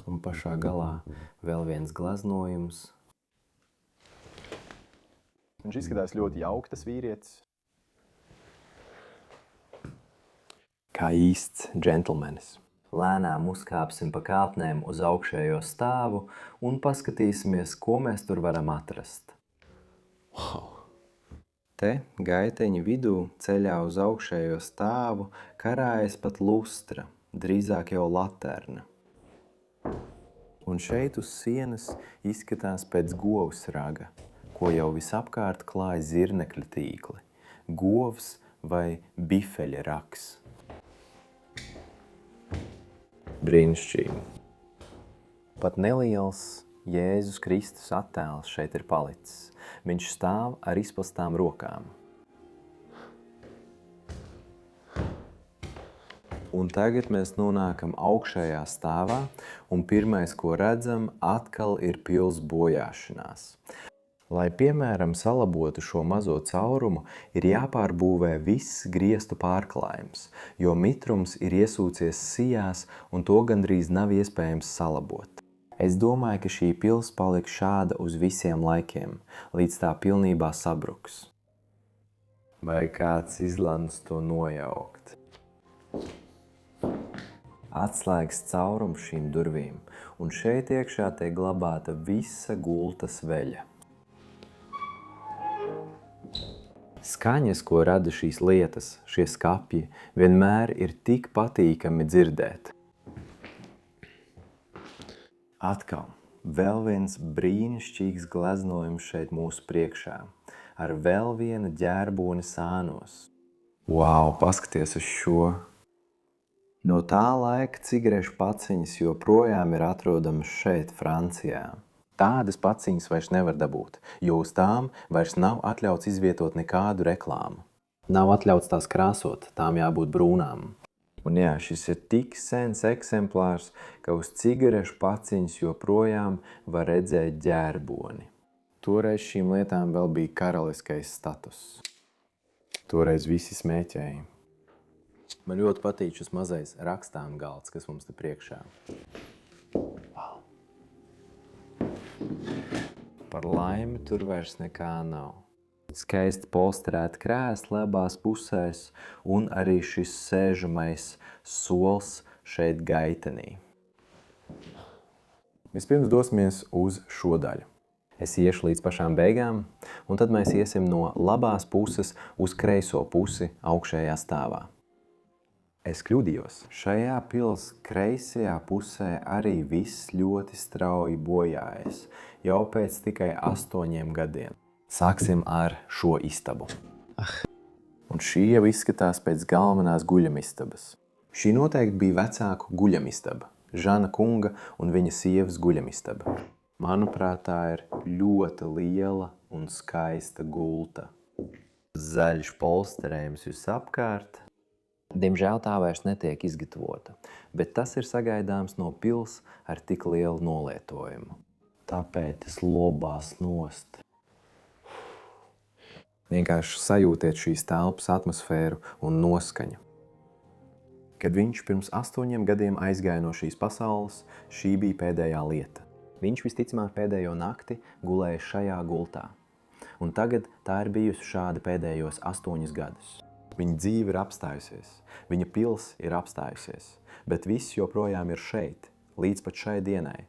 Un pašā galā vēl viens gleznojums. Viņš izskatās ļoti jauki, tas vīrietis. Kā īsts džentlmenis. Lēnām uzkāpsim pa kāpnēm uz augšējo stāvu un paskatīsimies, ko mēs tur varam atrast. Wow! Te gaiteņa vidū ceļā uz augšējo stāvu karājas pat lustra, drīzāk jau laterna. Un šeit uz sienas izskatās pēc govs raga, ko jau visapkārt klāj zirnekļa tīkli. Govs vai bifeļa rags. Brīnišķīgi. Pat neliels Jēzus Kristus attēls šeit ir palicis. Viņš stāv ar izplastām rokām. Un tagad mēs nonākam augšējā stāvā, un pirmais, ko redzam, atkal ir pils bojāšanās. Lai, piemēram, salabotu šo mazo caurumu, ir jāpārbūvē viss griestu pārklājums, jo mitrums ir iesūcies sijās, un to gandrīz nav iespējams salabot. Es domāju, ka šī pils paliks šāda uz visiem laikiem, līdz tā pilnībā sabruks. Vai kāds izlēms to nojaukt? Atslēgas caurums šīm durvīm, un šeit iekšā tiek glabāta visa gultas veļa. Skaņas, ko rada šīs lietas, šie skapji, vienmēr ir tik patīkami dzirdēt. Atkal, vēl viens brīnišķīgs gleznojums šeit mūsu priekšā, ar vēl vienu ģērboni sānos. Wow, paskaties uz šo! No tā laika cigarešu paciņas joprojām ir atrodamas šeit, Francijā. Tādas paciņas vairs nevar dabūt, jo uz tām vairs nav atļauts izvietot nekādu reklāmu. Nav atļauts tās krāsot, tām jābūt brūnām. Un jā, šis ir tik sens eksemplārs, ka uz cigarešu paciņas joprojām var redzēt ģērboni. Toreiz šīm lietām vēl bija karaliskais status. Toreiz visi smēķēja. Man ļoti patīk šis mazais rakstām galds, kas mums te priekšā. Wow. Par laimi tur vairs nekā nav. Skaisti polsterēti krēsli abās pusēs un arī šis sēžamais sols šeit gaitenī. Vispirms dosimies uz šo daļu. Es iešu līdz pašām beigām, un tad mēs iesim no labās puses uz kreiso pusi augšējā stāvā. Es kļūdījos. Šajā pils kreisajā pusē arī viss ļoti strauji bojājas, jau pēc tikai 8 gadiem. Sāksim ar šo istabu. Un šī jau izskatās pēc galvenās guļamistabas. Šī noteikti bija vecāku guļamistaba, Žana kunga un viņa sievas guļamistaba. Manuprāt, tā ir ļoti liela un skaista gulta. Zaļš polsterējums visapkārt. Diemžēl tā vairs netiek izgatavota, bet tas ir sagaidāms no pils ar tik lielu nolietojumu. Tāpēc tas lobās nost. Vienkārši sajūtiet šīs telpas atmosfēru un noskaņu. Kad viņš pirms 8 gadiem aizgāja no šīs pasaules, šī bija pēdējā lieta. Viņš visticamāk pēdējo nakti gulēja šajā gultā. Un tagad tā ir bijusi šāda pēdējos 8 gadus. Viņa dzīve ir apstājusies, viņa pils ir apstājusies, bet viss joprojām ir šeit, līdz pat šai dienai.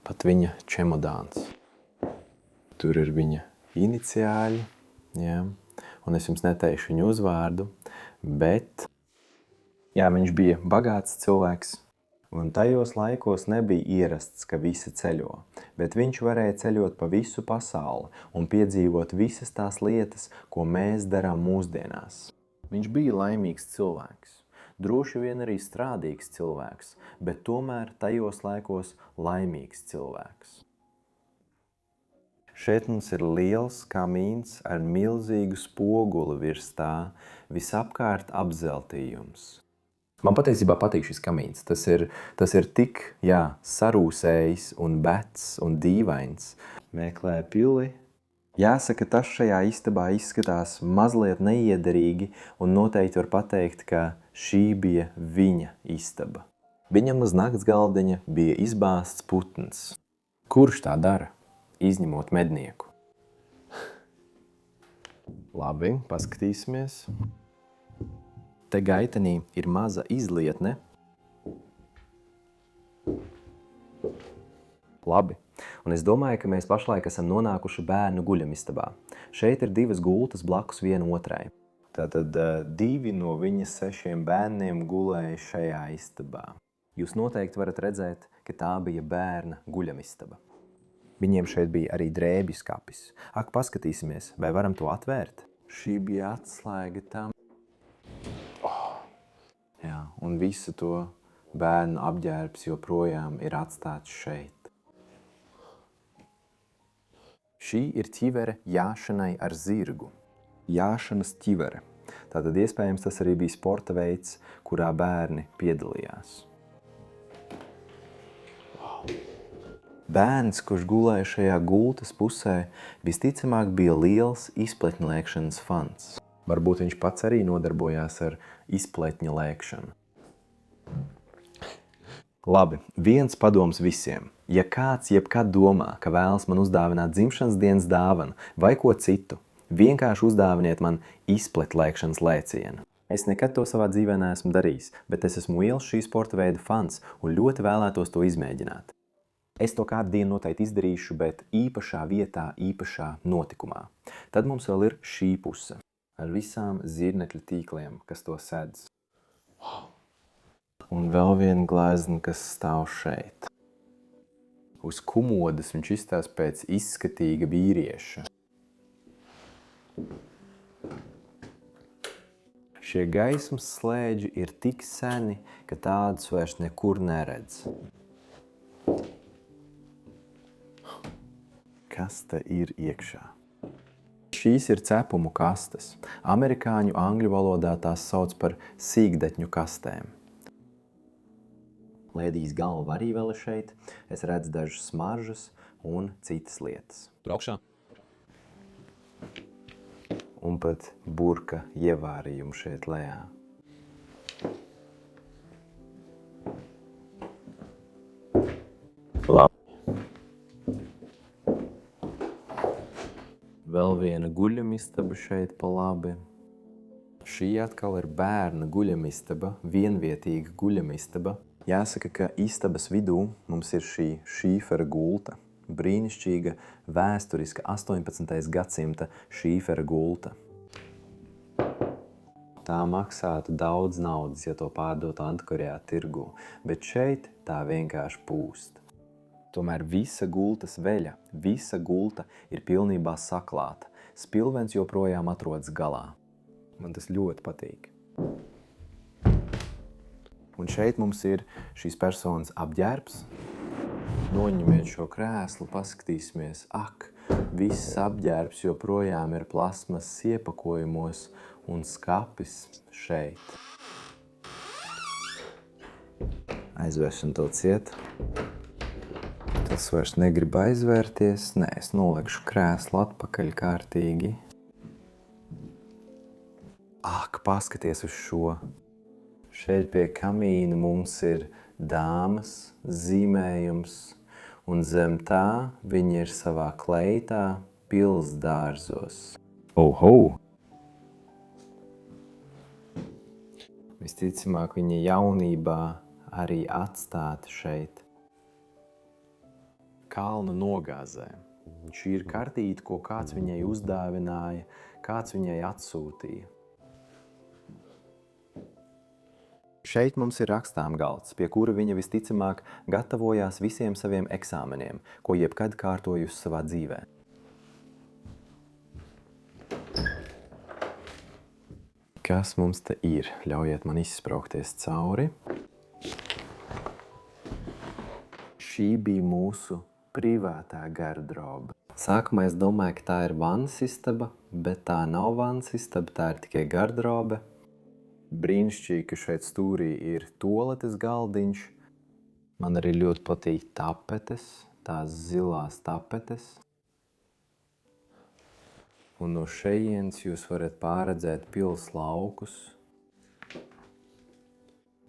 Pat viņa čemodāns. Tur ir viņa iniciāļi, jā. Un es jums neteikšu viņu uzvārdu, bet jā, viņš bija bagāts cilvēks. Un tajos laikos nebija ierasts, ka visi ceļo, bet viņš varēja ceļot pa visu pasauli un piedzīvot visas tās lietas, ko mēs darām mūsdienās. Viņš bija laimīgs cilvēks, droši vien arī strādīgs cilvēks, bet tomēr tajos laikos laimīgs cilvēks. Šeit mums ir liels kamīns ar milzīgu spoguli virs tā, visapkārt apzeltījums. Man patiesībā patīk šis kamīns. Tas ir tik, sarūsējis un becs un dīvains. Meklē pili. Jāsaka, tas šajā istabā izskatās mazliet neiederīgi un noteikti var pateikt, ka šī bija viņa istaba. Viņam uz nakts galdiņa bija izbāzts putns. Kurš tā dara? Izņemot mednieku. Labi, paskatīsimies. Te gaitenī ir maza izlietne. Labi, un es domāju, ka mēs pašlaik esam nonākuši bērnu guļamistabā. Šeit ir 2 gultas blakus viena otrai. Tātad 2 no viņa 6 bērniem gulēja šajā istabā. Jūs noteikti varat redzēt, ka tā bija bērna guļamistaba. Viņiem šeit bija arī drēbju skapis. Ak, paskatīsimies, vai varam to atvērt? Šī bija atslēga tam. Jā, un visu to bērnu apģērbs joprojām ir atstāts šeit. Šī ir ķivere jāšanai ar zirgu. Jāšanas ķivere. Tātad iespējams tas arī bija sporta veids, kurā bērni piedalījās. Bērns, kurš gulēja šajā gultas pusē, visticamāk bija liels izpletņu lēkšanas fans. Varbūt viņš pats arī nodarbojās ar izpletņu lēkšanu. Labi, viens padoms visiem. Ja kāds jebkad domā, ka vēlas man uzdāvināt dzimšanas dienas dāvanu vai ko citu, vienkārši uzdāviniet man izpletņu lēkšanas lēcienu. Es nekad to savā dzīvē neesmu darījis, bet es esmu liels šī sporta veida fans un ļoti vēlētos to izmēģināt. Es to kādu dienu noteikti izdarīšu, bet īpašā vietā, īpašā notikumā. Tad mums vēl ir šī puse ar visām zirnekļu tīkliem, kas to sedz. Un vēl viena glezna, kas stāv šeit. Uz komodas viņš izstās pēc izskatīga vīrieša. Šie gaismas slēdži ir tik seni, ka tādus vairs nekur neredz. Kas te ir iekšā? Šīs ir cepumu kastes. Amerikāņu angļu valodā tās sauc par sīkdeķņu kastēm. Lēdijas galva arī vēl ir šeit. Es redzu dažas smaržas un citas lietas. Tur augšā? Un pat burka ievārījumu šeit lejā. Labi. Vēl viena guļamistaba šeit pa labi. Šī atkal ir bērna guļamistaba, vienvietīga guļamistaba. Jāsaka, ka istabas vidū mums ir šī šīfera gulta. Brīnišķīga, vēsturiska 18. gadsimta šīfera gulta. Tā maksātu daudz naudas, ja to pārdotu antikvariā tirgū, bet šeit tā vienkārši pūst. Tomēr visa gultas veļa, visa gulta ir pilnībā saklāta. Spilvens joprojām atrodas galā. Man tas ļoti patīk. Un šeit mums ir šīs personas apģērbs. Noņemiet šo krēslu, paskatīsimies. Ak, viss apģērbs joprojām ir plasmas iepakojumos un skapis šeit. Aizvēršam to ciet. Kārlis vairs negrib aizvērties. Nē, es nolikšu krēslu atpakaļ kārtīgi. Ak, paskaties uz šo. Šeit pie kamīna mums ir dāmas zīmējums, un zem tā viņi ir savā kleitā pilsdārzos. Oho! Visticamāk, viņa jaunībā arī atstāta šeit. Kalna nogāzē. Šī ir kartīte, ko kāds viņai uzdāvināja, kāds viņai atsūtīja. Šeit mums ir rakstām galds, pie kura viņa visticamāk gatavojās visiem saviem eksāmeniem, ko jebkad kārtojusi savā dzīvē. Kas mums te ir? Ļaujiet man izspraukties cauri. Šī bija mūsu privātā garderoba. Sākumā es domāju, ka tā ir vannas istaba, bet tā nav vannas istaba, tā ir tikai garderobe. Brīnišķīgi, ka šeit stūrī ir toaletes galdiņš. Man arī ļoti patīk tapetes, tās zilās tapetes. Un no šejienes jūs varat pārredzēt pils laukus.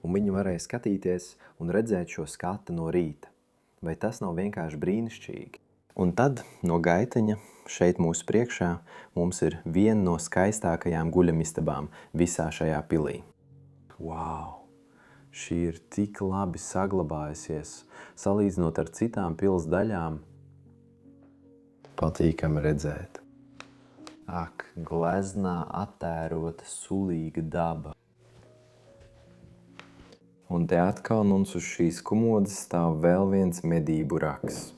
Un viņi varēja skatīties un redzēt šo skatu no rīta. Vai tas nav vienkārši brīnišķīgi? Un tad no gaiteņa šeit mūsu priekšā mums ir viena no skaistākajām guļamistabām visā šajā pilī. Wow! Šī ir tik labi saglabājusies, salīdzinot ar citām pils daļām. Patīkami redzēt. Ak, gleznā attērota sulīga daba. Un te atkal mums uz šīs komodas stāv vēl viens medību raks.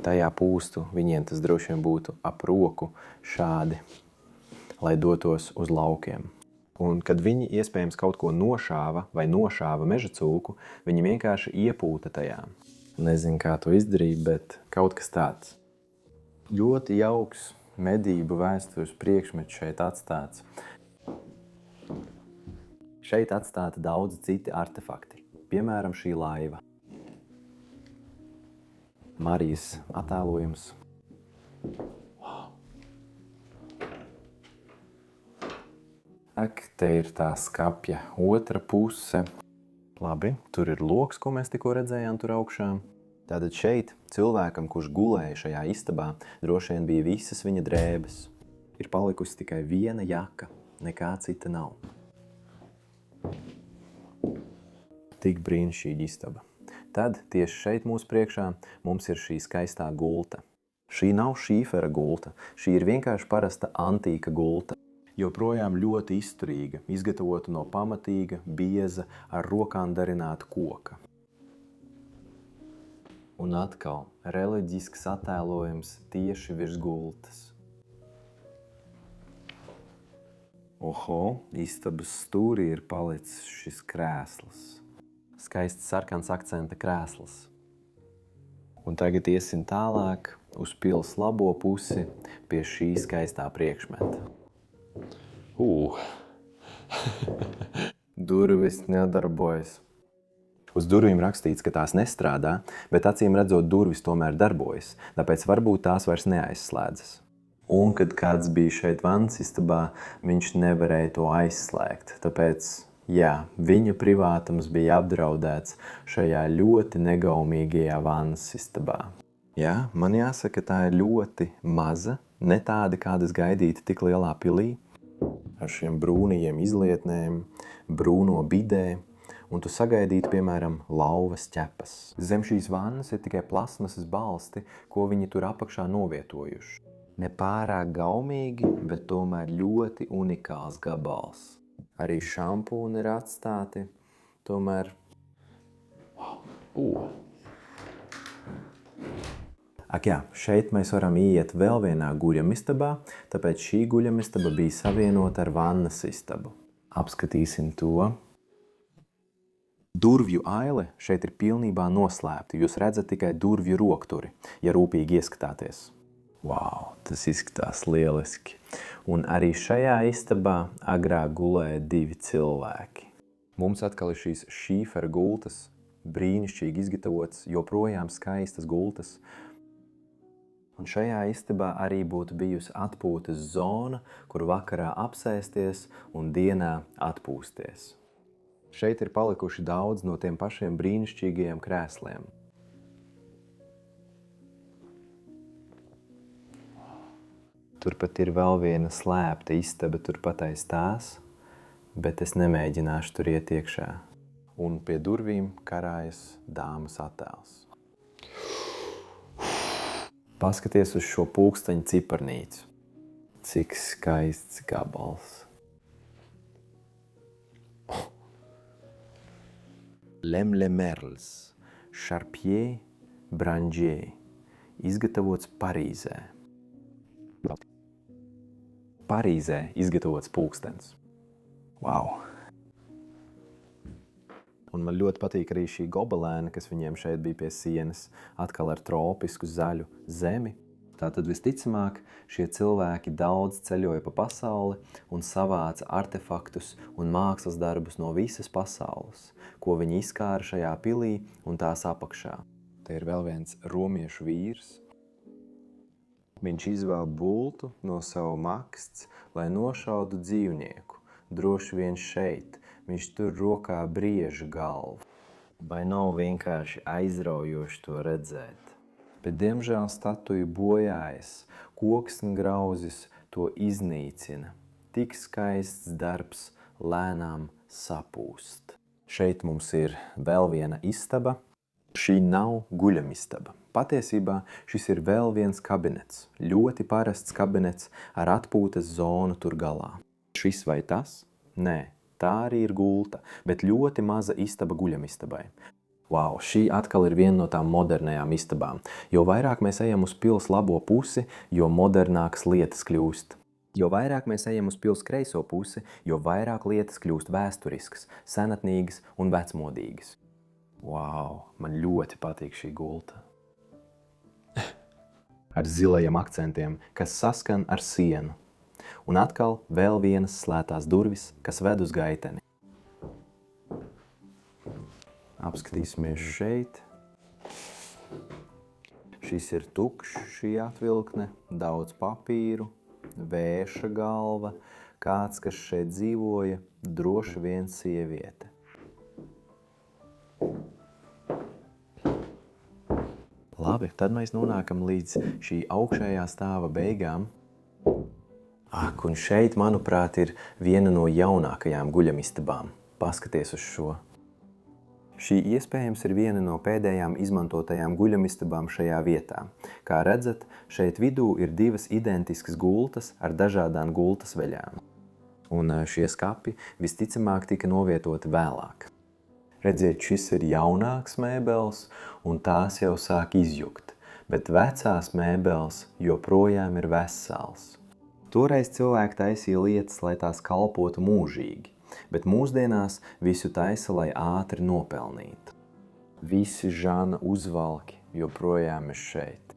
Tajā pūstu viņiem tas droši vien būtu ap roku šādi, lai dotos uz laukiem. Un kad viņi iespējams kaut ko nošāva vai nošāva meža cūku, viņi vienkārši iepūta tajā. Nezinu, kā to izdarīt, bet kaut kas tāds. Ļoti jauks medību vēstures priekšmets šeit atstāts. Šeit atstāti daudz citi artefakti, piemēram šī laiva. Marijas attēlojums. Ak, te ir tā skapja otra puse. Labi, tur ir loks, ko mēs tikko redzējām tur augšā. Tātad šeit cilvēkam, kurš gulēja šajā istabā, droši vien bija visas viņa drēbes. Ir palikusi tikai viena jaka, nekā cita nav. Tik brīnišķīga istaba. Tad tieši šeit mūsu priekšā mums ir šī skaistā gulta. Šī nav šīfera gulta, šī ir vienkārši parasta antīka gulta. Joprojām ļoti izturīga, izgatavota no pamatīga, bieza, ar rokām darināta koka. Un atkal reliģisks attēlojums tieši virs gultas. Oho, istabas stūrī ir palicis šis krēsls. Skaists sarkans akcenta krēsls. Un tagad iesim tālāk uz pils labo pusi pie šī skaistā priekšmeta. Durvis nedarbojas. Uz durvīm rakstīts, ka tās nestrādā, bet acīm redzot durvis tomēr darbojas, tāpēc varbūt tās vairs neaizslēdzas. Un, kad kāds bija šeit vannas istabā, viņš nevarēja to aizslēgt, tāpēc jā, viņa privātums bija apdraudēts šajā ļoti negaumīgajā vannas istabā. Jā, man jāsaka, tā ir ļoti maza, ne tāda, kādas gaidīta tik lielā pilī, ar šiem brūnajiem izlietnēm, brūno bidē, un tu sagaidītu, piemēram, lauvas ķepas. Zem šīs vannas ir tikai plasmasas balsti, ko viņi tur apakšā novietojuši. Ne pārāk gaumīgi, bet tomēr ļoti unikāls gabals. Arī šampūni ir atstāti, tomēr... Ak jā, šeit mēs varam iet vēl vienā guļamistabā, tāpēc šī guļamistaba bija savienota ar vannas istabu. Apskatīsim to. Durvju aile šeit ir pilnībā noslēpta. Jūs redzat tikai durvju rokturi, ja rūpīgi ieskatāties. Wow, tas izskatās lieliski. Un arī šajā istabā agrāk gulēja 2 cilvēki. Mums atkal ir šīs šīfera gultas, brīnišķīgi izgatavots, joprojām skaistas gultas. Un šajā istabā arī būtu bijusi atpūtas zona, kur vakarā apsēsties un dienā atpūsties. Šeit ir palikuši daudz no tiem pašiem brīnišķīgajiem krēsliem. Turpat ir vēl viena slēpta istaba turpat aiz tās, bet es nemēģināšu tur iet iekšā. Un pie durvīm karājas dāmas attēls. Paskaties uz šo pulksteņu ciparnīcu. Cik skaists gabals. Lem le Merles, Charpier Brangier, izgatavots Parīzē. Parīzē izgatavots pulkstens. Wow! Un man ļoti patīk arī šī gobelēna, kas viņiem šeit bija pie sienas, atkal ar tropisku zaļu zemi. Tātad visticamāk, šie cilvēki daudz ceļoja pa pasauli un savāca artefaktus un mākslas darbus no visas pasaules, ko viņi izkāra šajā pilī un tās apakšā. Te ir vēl viens romiešu vīrs. Viņš izvēl bultu no savu maksts, lai nošautu dzīvnieku. Droši vien šeit. Viņš tur rokā brieža galvu. Vai nav vienkārši aizraujoši to redzēt? Bet, diemžēl, statuja bojājas. Koksni grauzis to iznīcina. Tik skaists darbs lēnām sapūst. Šeit mums ir vēl viena istaba. Šī nav guļamistaba. Patiesībā šis ir vēl viens kabinets. Ļoti parasts kabinets ar atpūtas zonu tur galā. Šis vai tas? Nē. Tā arī ir gulta, bet ļoti maza istaba guļamistabai. Wow, šī atkal ir viena no tām modernajām istabām. Jo vairāk mēs ejam uz pils labo pusi, jo modernākas lietas kļūst. Jo vairāk mēs ejam uz pils kreiso pusi, jo vairāk lietas kļūst vēsturiskas, senatnīgas un vecmodīgas. Wow, man ļoti patīk šī gulta. Ar zilajiem akcentiem, kas saskan ar sienu. Un atkal vēl vienas slētās durvis, kas ved uz gaiteni. Apskatīsimies šeit. Šis ir tukšs, šī atvilkne, daudz papīru, vēša galva, kāds, kas šeit dzīvoja, droši vien sieviete. Labi, tad mēs nonākam līdz šī augšējā stāva beigām. Ak, un šeit, manuprāt, ir viena no jaunākajām guļamistabām. Paskaties uz šo. Šī iespējams ir viena no pēdējām izmantotajām guļamistabām šajā vietā. Kā redzat, šeit vidū ir divas identiskas gultas ar dažādām gultas veļām. Un šie skapi visticamāk tika novietoti vēlāk. Redziet, šis ir jaunāks mēbeles, un tās jau sāk izjukt, bet vecās mēbeles joprojām ir vesels. Toreiz cilvēki taisīja lietas, lai tās kalpotu mūžīgi, bet mūsdienās visu taisa, lai ātri nopelnītu. Visi žana uzvalki joprojām ir šeit.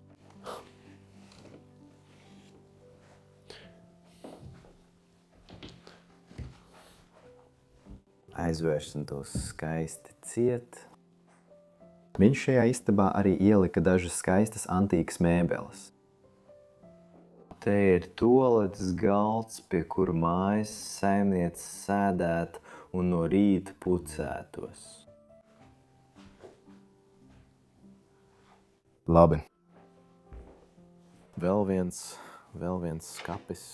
Aizvērsim tos skaisti ciet. Viņš šajā istabā arī ielika dažas skaistas antīkas mēbeles. Te ir toaletes galds, pie kura mājas saimniece sēdētu un no rīta pucētos. Labi. Vēl viens skapis.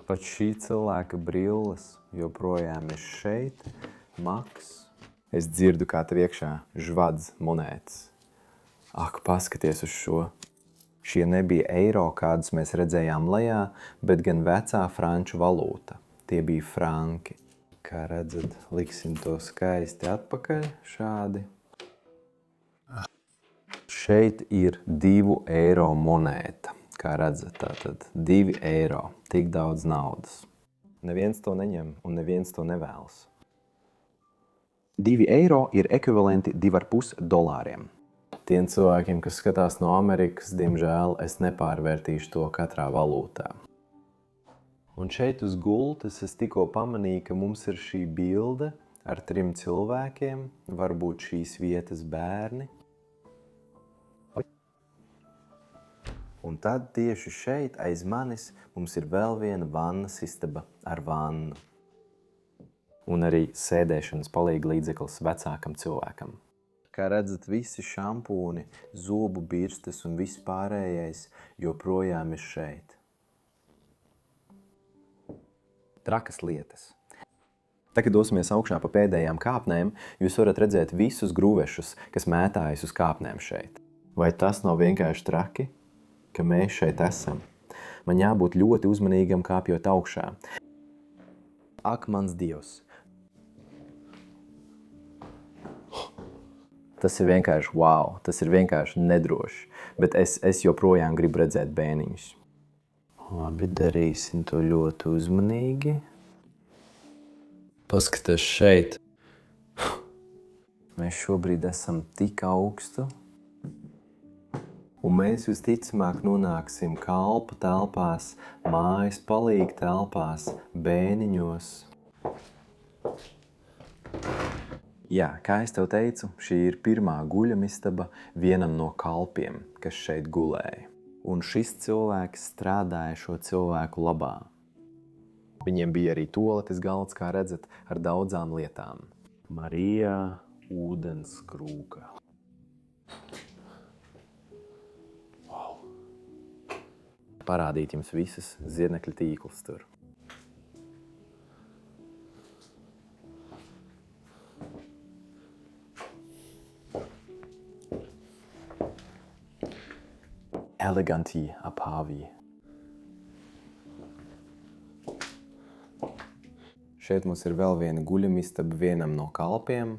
Pat šī cilvēka brilles joprojām ir šeit. Maks. Es dzirdu, kā tev iekšā žvadz monētas. Ak, paskaties uz šo. Šie nebija eiro, kādus mēs redzējām lejā, bet gan vecā franču valūta. Tie bija franki. Kā redzat, liksim to skaisti atpakaļ šādi. Šeit ir 2 eiro monēta. Kā redzat, tātad 2 eiro. Tik daudz naudas. Neviens to neņem un neviens to nevēlas. 2 eiro ir ekvivalenti $2,5. Tiem cilvēkiem, kas skatās no Amerikas, diemžēl es nepārvērtīšu to katrā valūtā. Un šeit uz gultas es tikko pamanīju, ka mums ir šī bilde ar 3 cilvēkiem, varbūt šīs vietas bērni. Un tad tieši šeit aiz manis mums ir vēl viena vannas istaba ar vannu. Un arī sēdēšanas palīga līdzeklis vecākam cilvēkam. Kā redzat, visi šampūni, zobu birstes un viss pārējais joprojām ir šeit. Trakas lietas. Tagad dosimies augšā pa pēdējām kāpnēm, jūs varat redzēt visus gruvešus, kas mētājas uz kāpnēm šeit. Vai tas nav vienkārši traki, ka mēs šeit esam? Man jābūt ļoti uzmanīgam kāpjot augšā. Ak, mans Dievs! Tas ir vienkārši wow, tas ir vienkārši nedroši, bet es joprojām gribu redzēt bēniņus. Labi, darīsim to ļoti uzmanīgi. Paskaties šeit. Mēs šobrīd esam tik augstu, un mēs visticamāk nonāksim kalpu telpās, mājas palīga telpās, bēniņos. Jā, kā es tev teicu, šī ir pirmā guļamistaba vienam no kalpiem, kas šeit gulēja. Un šis cilvēks strādāja šo cilvēku labā. Viņiem bija arī toaletes galds, kā redzat, ar daudzām lietām. Marija ūdens krūka. Wow. Parādīt jums visas zirnekļa tīklus tur. Eleganti apāvī. Šeit mums ir vēl viena guļamistaba vienam no kalpiem.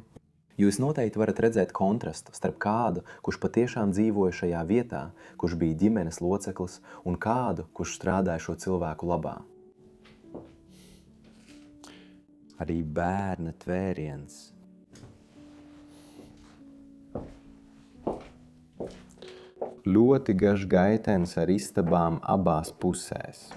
Jūs noteikti varat redzēt kontrastu starp kādu, kurš patiešām dzīvoja šajā vietā, kurš bija ģimenes loceklis, un kādu, kurš strādāja šo cilvēku labā. Arī bērna tvēriens. Ļoti garš gaitenis ar istabām abās pusēs.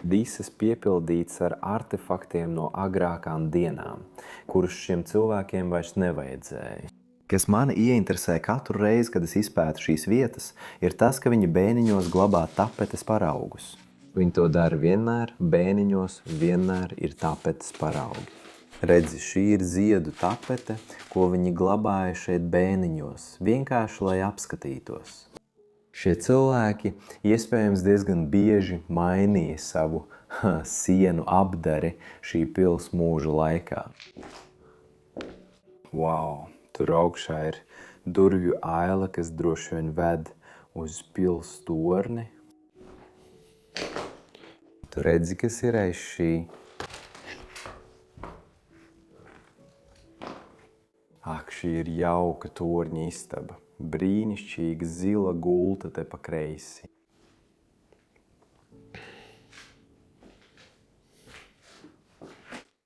Visas piepildītas ar artefaktiem no agrākām dienām, kurus šiem cilvēkiem vairs nevajadzēja. Kas mani ieinteresē katru reizi, kad es izpētu šīs vietas, ir tas, ka viņi bēniņos glabā tapetes paraugus. Viņi to dara vienmēr, bēniņos vienmēr ir tapetes paraugi. Redzi, šī ir ziedu tapete, ko viņi glabāja šeit bēniņos, vienkārši lai apskatītos. Šie cilvēki iespējams diezgan bieži mainīja savu sienu apdari šī pils mūža laikā. Wow, tur augšā ir durvju aila, kas droši vien ved uz pils torni. Tu redzi, kas ir aiz šī? Ak, šī ir jauka torņa istaba. Brīnišķīga zila gulta te pa kreisi.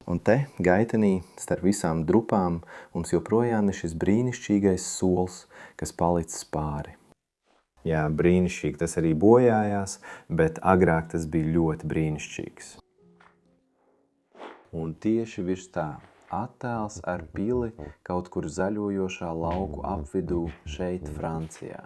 Un te, gaitenī, starp visām drupām, mums joprojām ir šis brīnišķīgais sols, kas palicis pāri. Jā, brīnišķīgi tas arī bojājās, bet agrāk tas bija ļoti brīnišķīgs. Un tieši virs tā. Attēls ar pili kaut kur zaļojošā lauku apvidū šeit, Francijā.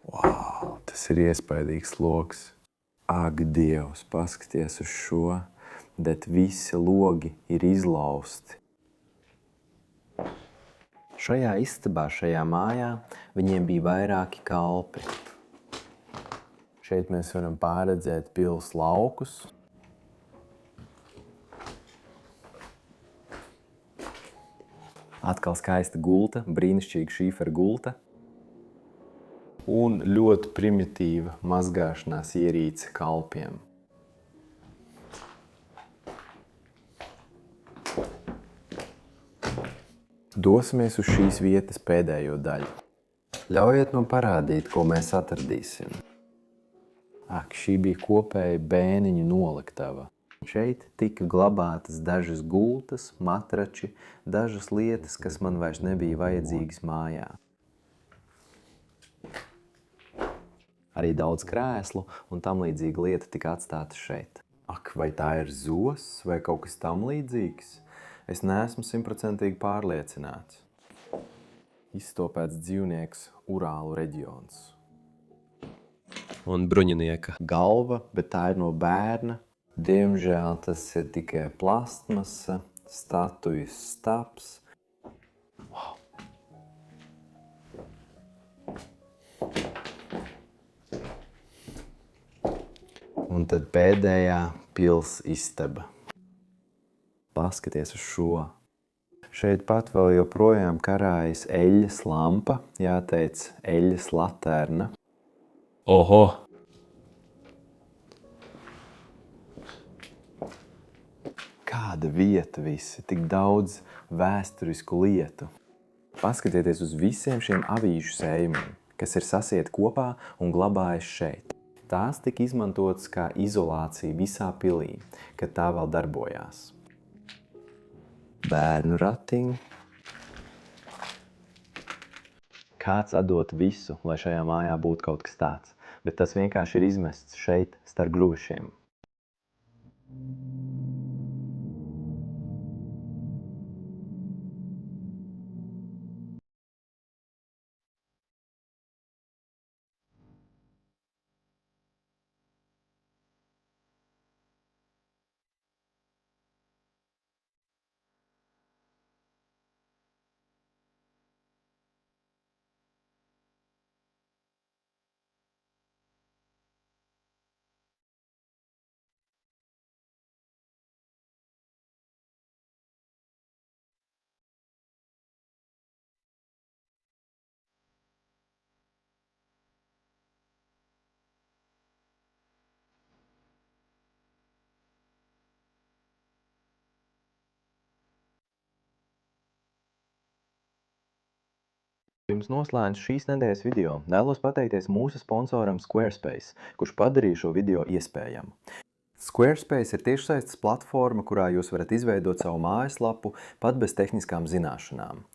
Wow, tas ir iespaidīgs logs. Ak, Dievs, paskaties uz šo, bet visi logi ir izlausti. Šajā istabā, šajā mājā, viņiem bija vairāki kalpi. Šeit mēs varam pārredzēt pils laukus. Atkal skaista gulta, brīnišķīga šīfera gulta. Un ļoti primitīva mazgāšanās ierīce kalpiem. Dosimies uz šīs vietas pēdējo daļu. Ļaujiet man parādīt, ko mēs atradīsim. Ak, šī bija kopēja bēniņu noliktava. Šeit tika glabātas dažas gultas, matrači, dažas lietas, kas man vairs nebija vajadzīgas mājā. Arī daudz krēslu un tam līdzīga lieta tika atstāta šeit. Ak, vai tā ir zos vai kaut kas tam līdzīgs? Es neesmu 100% pārliecināts. Izstopēts dzīvnieks Urālu reģions. Un bruņinieka galva, bet tā ir no bērna. Diemžēl tas ir tikai plastmasa, statujas stabs. Wow. Un tad pēdējā pils istaba. Paskaties uz šo. Šeit pat vēl joprojām karājas eļļas lampa, jāteic eļļas laterna. Oho! Kāda vieta visi, tik daudz vēsturisku lietu. Paskatieties uz visiem šiem avīžu sējumiem, kas ir sasieti kopā un glabājas šeit. Tās tika izmantotas kā izolācija visā pilī, kad tā vēl darbojās. Bērnu ratiņi. Kāds atdot visu, lai šajā mājā būtu kaut kas tāds, bet tas vienkārši ir izmests šeit starp grūšiem. Pirms noslēdzu šīs nedēļas video, vēlos pateikties mūsu sponsoram Squarespace, kurš padarīja šo video iespējamu. Squarespace ir tiešsaistes platforma, kurā jūs varat izveidot savu mājaslapu pat bez tehniskām zināšanām.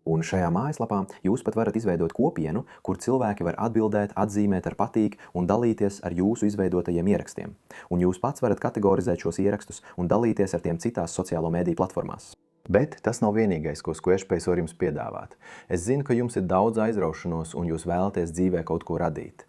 Un šajā mājaslapā jūs pat varat izveidot kopienu, kur cilvēki var atbildēt, atzīmēt ar patīk un dalīties ar jūsu izveidotajiem ierakstiem. Un jūs pats varat kategorizēt šos ierakstus un dalīties ar tiem citās sociālo mediju platformās. Bet tas nav vienīgais, ko Squarespace var jums piedāvāt. Es zinu, ka jums ir daudz aizraušanos un jūs vēlaties dzīvē kaut ko radīt.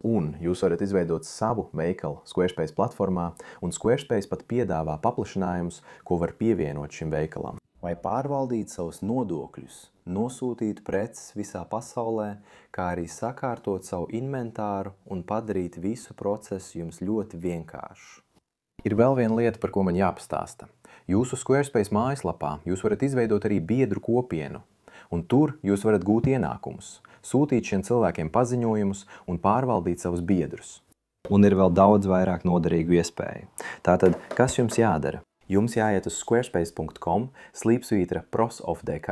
Un jūs varat izveidot savu veikalu Squarespace platformā, un Squarespace pat piedāvā paplašinājumus, ko var pievienot šim veikalam. Vai pārvaldīt savus nodokļus, nosūtīt preces visā pasaulē, kā arī sakārtot savu inventāru un padarīt visu procesu jums ļoti vienkāršu. Ir vēl viena lieta, par ko man jāpastāsta. Jūsu Squarespace mājaslapā jūs varat izveidot arī biedru kopienu, un tur jūs varat gūt ienākumus, sūtīt šiem cilvēkiem paziņojumus un pārvaldīt savus biedrus. Un ir vēl daudz vairāk noderīgu iespēju. Tātad, kas jums jādara? Jums jāiet uz squarespace.com/prosofdk,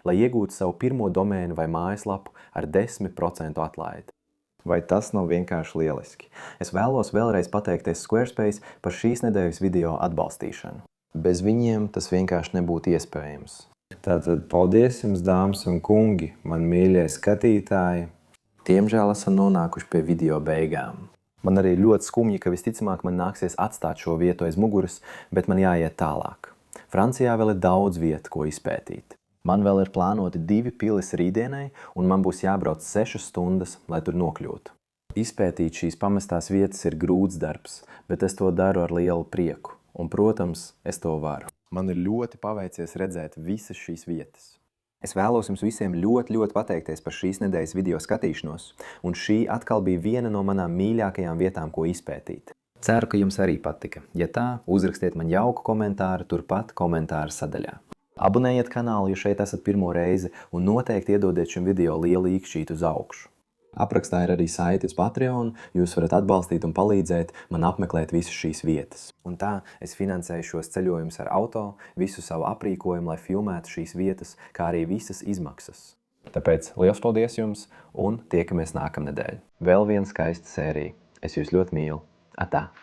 lai iegūtu savu pirmo domēnu vai mājaslapu ar 10% atlaidi. Vai tas nav vienkārši lieliski? Es vēlos vēlreiz pateikties Squarespace par šīs nedēļas video atbalstīšanu. Bez viņiem tas vienkārši nebūtu iespējams. Tātad paldies jums, dāmas un kungi, man mīļie skatītāji. Diemžēl esam nonākuši pie video beigām. Man arī ļoti skumji, ka visticamāk man nāksies atstāt šo vietu aiz muguras, bet man jāiet tālāk. Francijā vēl ir daudz vietu, ko izpētīt. Man vēl ir plānoti 2 pilis rītdienai, un man būs jābrauc 6 stundas, lai tur nokļūtu. Izpētīt šīs pamestās vietas ir grūts darbs, bet es to daru ar lielu prieku. Un, protams, es to varu. Man ir ļoti paveicies redzēt visas šīs vietas. Es vēlos jums visiem ļoti pateikties par šīs nedēļas video skatīšanos, un šī atkal bija viena no manām mīļākajām vietām, ko izpētīt. Ceru, ka jums arī patika. Ja tā, uzrakstiet man jauku komentāru turpat komentāru sadaļā. Abonējiet kanālu, ja šeit esat pirmo reizi, un noteikti iedodiet šim video lielu īkšķīti uz augšu. Aprakstā ir arī saite uz Patreon, jūs varat atbalstīt un palīdzēt man apmeklēt visas šīs vietas. Un tā es finansēju šos ceļojumus ar auto, visu savu aprīkojumu, lai filmētu šīs vietas, kā arī visas izmaksas. Tāpēc liels paldies jums un tiekamies nākamnedēļ. Vēl viena skaista sērija. Es jūs ļoti mīlu. Atā!